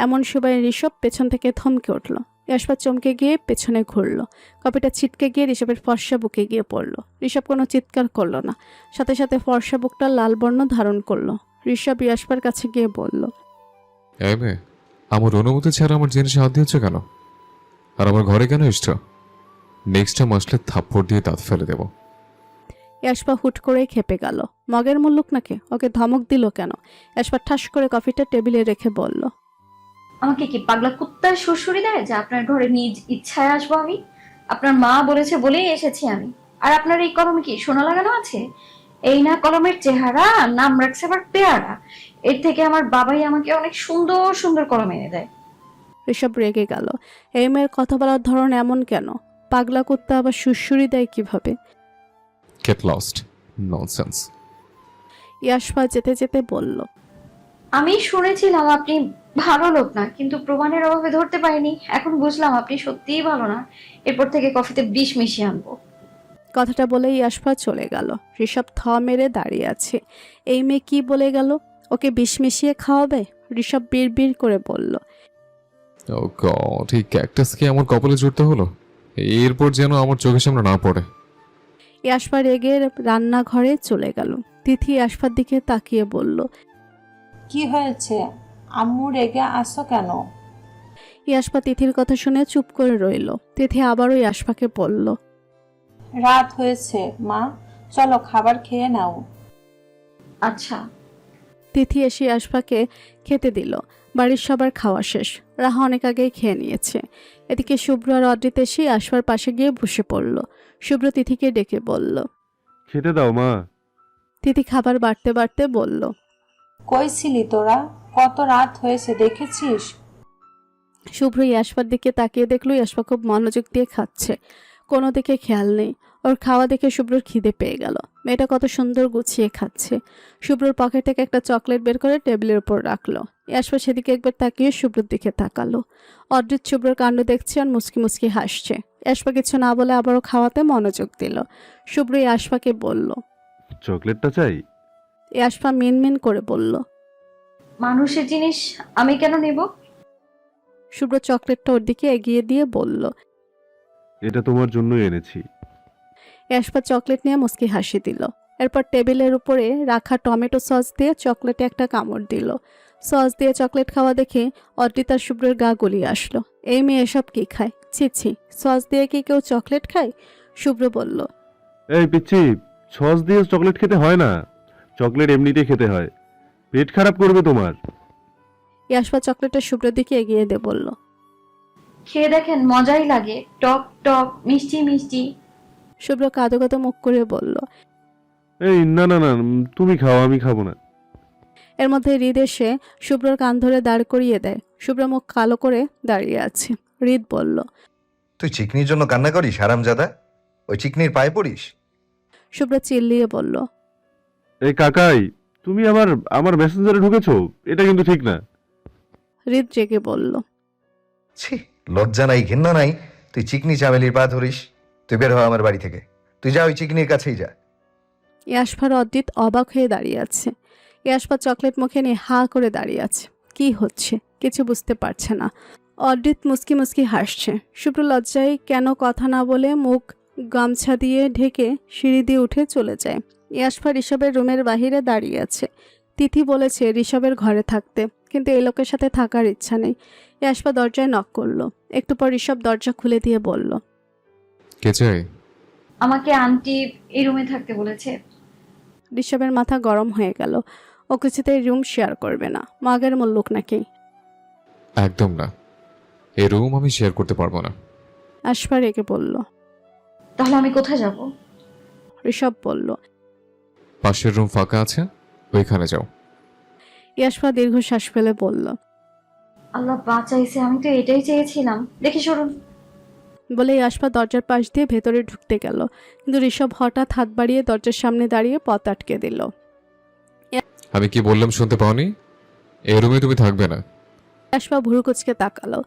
এমন সময় ঋষভ পেছন থেকে থমকে উঠল। ইয়াশফা চমকে গিয়ে পেছনে ঘুরল। কপিটা ছিটকে গিয়ে ঋষভের ফর্সা বুকে গিয়ে পড়ল। ঋষভ কোনো চিৎকার করলো না, সাথে সাথে ফর্সা বুকটা লাল বর্ণ ধারণ করলো। ঋষভ ইয়াশফার কাছে গিয়ে বলল, এই মেয়ে, আমার অনুমতি ছাড়া আমার জিনিসে হাত দিয়েছো কেন? আর আমার ঘরে কেন এসছো? নেক্সট টাইম আসলে থাপ্পড় দিয়ে দাঁত ফেলে দেবো। ইয়াশফা হুট করে খেপে গেল। মগের মুল্লুক নাকি, ওকে ধমক দিল কেন? ইয়াশফা ঠাস করে কফিটা টেবিলে রেখে বলল, আমাকে কি পাগলা কুত্তার সুরসুরি দেয় যে আপনার ঘরে নিজ ইচ্ছায় আসবো আমি? আপনার মা বলেছে বলেই এসেছি আমি। আর আপনার এই কলমে কি সোনা লাগানো আছে? এই না কলমের চেহারা, নাম রাখছে আবার পেয়ারা। এর থেকে আমার বাবাই আমাকে অনেক সুন্দর সুন্দর কলম এনে দেয়। ঋষভ রেগে গেল। এই মেয়ের কথা বলার ধরন এমন কেন? পাগলা কুত্তা আবার সুরসুরি দেয় কিভাবে? Get lost, nonsense. ইয়াশফা যেতে যেতে বলল, আমি শুনেছিলাম আপনি ভালো লোক না, কিন্তু প্রমাণের অভাবে ধরতে পারিনি। এখন বুঝলাম আপনি সত্যিই ভালো না। এরপর থেকে কফিতে বিষ মিশিয়ে আনবো। কথাটা বলে ইয়াশফা চলে গেল। ঋষভ থ মেরে দাঁড়িয়ে আছে। এই মেয়ে কি বলে গেল? ওকে বিষ মিশিয়ে খাওয়াবে? ঋষভ বিড় করে বলল, ও গড, এই ক্যাকটাসকে আমার কপালে জুড়তে হলো। এরপর যেন আমার চোখের সামনে না পড়ে। ইয়াশফা রেগে রান্নাঘরে চলে গেল। তিথি ইয়াশফার দিকে তাকিয়ে বলল, কি হয়েছে? আম্মু রেগে আসো কেন? ইয়াশফা তিথির কথা শুনে চুপ করে রইল। তিথি আবারও ইয়াশফাকে বলল, রাত হয়েছে মা, চলো খাবার খেয়ে নাও। আচ্ছা। তিথি এসে ইয়াশফাকে খেতে দিল। বাড়ির সবার খাওয়া শেষ। রাহা অনেক আগেই খেয়ে নিয়েছে। এদিকে শুভ্র আর অদ্রিত এসে ইয়াশফার পাশে গিয়ে বসে পড়ল। শুভ্র তিথিকে ডেকে বলল, খেতে দাও মা। তিথি খাবার বাড়তে বাড়তে বলল, কই ছিলি তোরা? কত রাত হয়েছে দেখেছিস? শুভ্র ইয়াশফার দিকে তাকিয়ে দেখলো ইয়াশফা খুব মনোযোগ দিয়ে খাচ্ছে। কোনো দিকে খেয়াল নেই। ওর খাওয়া দেখে শুভ্রর খিদে পেয়ে গেল। মেয়েটা কত সুন্দর গুছিয়ে খাচ্ছে। শুভ্রর পকেট থেকে একটা চকলেট বের করে টেবিলের উপর রাখলো। ইয়াশফা সেদিকে একবার তাকিয়ে শুভ্রর দিকে তাকালো। অদ্রিত শুভ্রর কাণ্ড দেখছে আর মুচকি মুচকি হাসছে। ইয়াশফা কিছু না বলে আবারও খাওয়াতে মনোযোগ দিল। শুভ্র ইয়াশফাকে বলল, চকলেটটা চাই? ইয়াশফা মিনমিন করে বলল, মানুষের জিনিস আমি কেন নেব? শুভ্র চকলেটটা ওর দিকে এগিয়ে দিয়ে বলল, এটা তোমার জন্যই এনেছি। ইয়াশফা চকলেট নিয়ে মুচকি হাসি দিল। এরপর টেবিলের উপরে রাখা টমেটো সস দিয়ে চকলেটে একটা কামড় দিল। সস দিয়ে চকলেট খাওয়া দেখে অদ্রিত আর শুভ্রের গা গলিয়ে আসলো। এই মেয়ে এসব কি খায়? ছি ছি, সস দিয়ে কি কেউ চকলেট খায়? শুভ্র বলল, এই পিচ্ছি, সস দিয়ে চকলেট খেতে হয় না, চকলেট এমনিতেই খেতে হয়। পেট খারাপ করবে তোমার। ইয়াশফা চকলেটটা শুভ্রের দিকে এগিয়ে দিয়ে বলল, খেয়ে দেখেন, মজাই লাগে, টক টক মিষ্টি মিষ্টি। শুভ্র কাঁদো কাঁদো মুখ করে বলল। এই না না না, তুমি খাও, আমি খাবো না। এর মধ্যে হৃদ এসে শুভ্রর কান ধরে দাঁড় করিয়ে দেয়। শুভ্র মুখ কালো করে দাঁড়িয়ে আছে। হৃদ বলল। তুই চিকনির জন্য কান্না করিস হারামজাদা? ওই চিকনির পায়ে পড়িস? শুভ্র চিল্লিয়ে বলল। এই কাকাই, তুমি আমার আমার মেসেঞ্জারে ঢুকেছো? এটা কিন্তু ঠিক না। হৃদ জেগে বলল। ছি, লজ্জা নাই, ঘৃণা নাই? তুই চিকনি চামেলির পা ধরিস? তুই বের হ আমার বাড়ি থেকে। তুই যা, ওই চিকনির কাছেই যা। ইয়াশফার অদ্রিত অবাক হয়ে দাঁড়িয়ে আছে। ইয়াশফা চকলেট মুখে নিয়ে হা করে দাঁড়িয়ে আছে। কি হচ্ছে কিছু বুঝতে পারছে না। অদ্রিত মুস্কি মুস্কি হাসছে। শুভ্র লজ্জায় কেন কথা না বলে মুখ গামছা দিয়ে ঢেকে সিঁড়ি দিয়ে উঠে চলে যায়। ইয়াশফা ঋষভের রুমের বাহিরে দাঁড়িয়ে আছে। তিথি বলেছে ঋষভের ঘরে থাকতে, কিন্তু এই লোকের সাথে থাকার ইচ্ছা নেই। ইয়াশফা দরজায় নক করলো। একটু পর ঋষভ দরজা খুলে দিয়ে বলল। কে চাই? আমাকে আন্টি এই রুমে থাকতে বলেছে। ঋষভের মাথা গরম হয়ে গেল। ও কিছুতেই রুম শেয়ার করবে না। মাগের মুল্লুক নাকি? একদম না, এই রুম আমি শেয়ার করতে পারবো না। আশফা রেগে বলল। তাহলে আমি কোথায় যাব? ঋষভ বলল। পাশের রুম ফাঁকা আছে, ওইখানে যাও। ইয়াশফা দীর্ঘশ্বাস ফেলে বলল। আল্লাহ বাঁচাইছে, আমি তো এটাই চেয়েছিলাম। দেখি সরুন। বলে ইয়াশফা দরজার পাশ দিয়ে ভেতরে ঢুকতে গেল, কিন্তু ঋষভ হঠাৎ হাত বাড়িয়ে দরজার সামনে দাঁড়িয়ে পথ আটকে দিল। আমি কি বললাম শুনতে পাওনি? এই রুমে তুমি থাকবে না। ইয়াশফা ভুরু কুচকে তাকালো।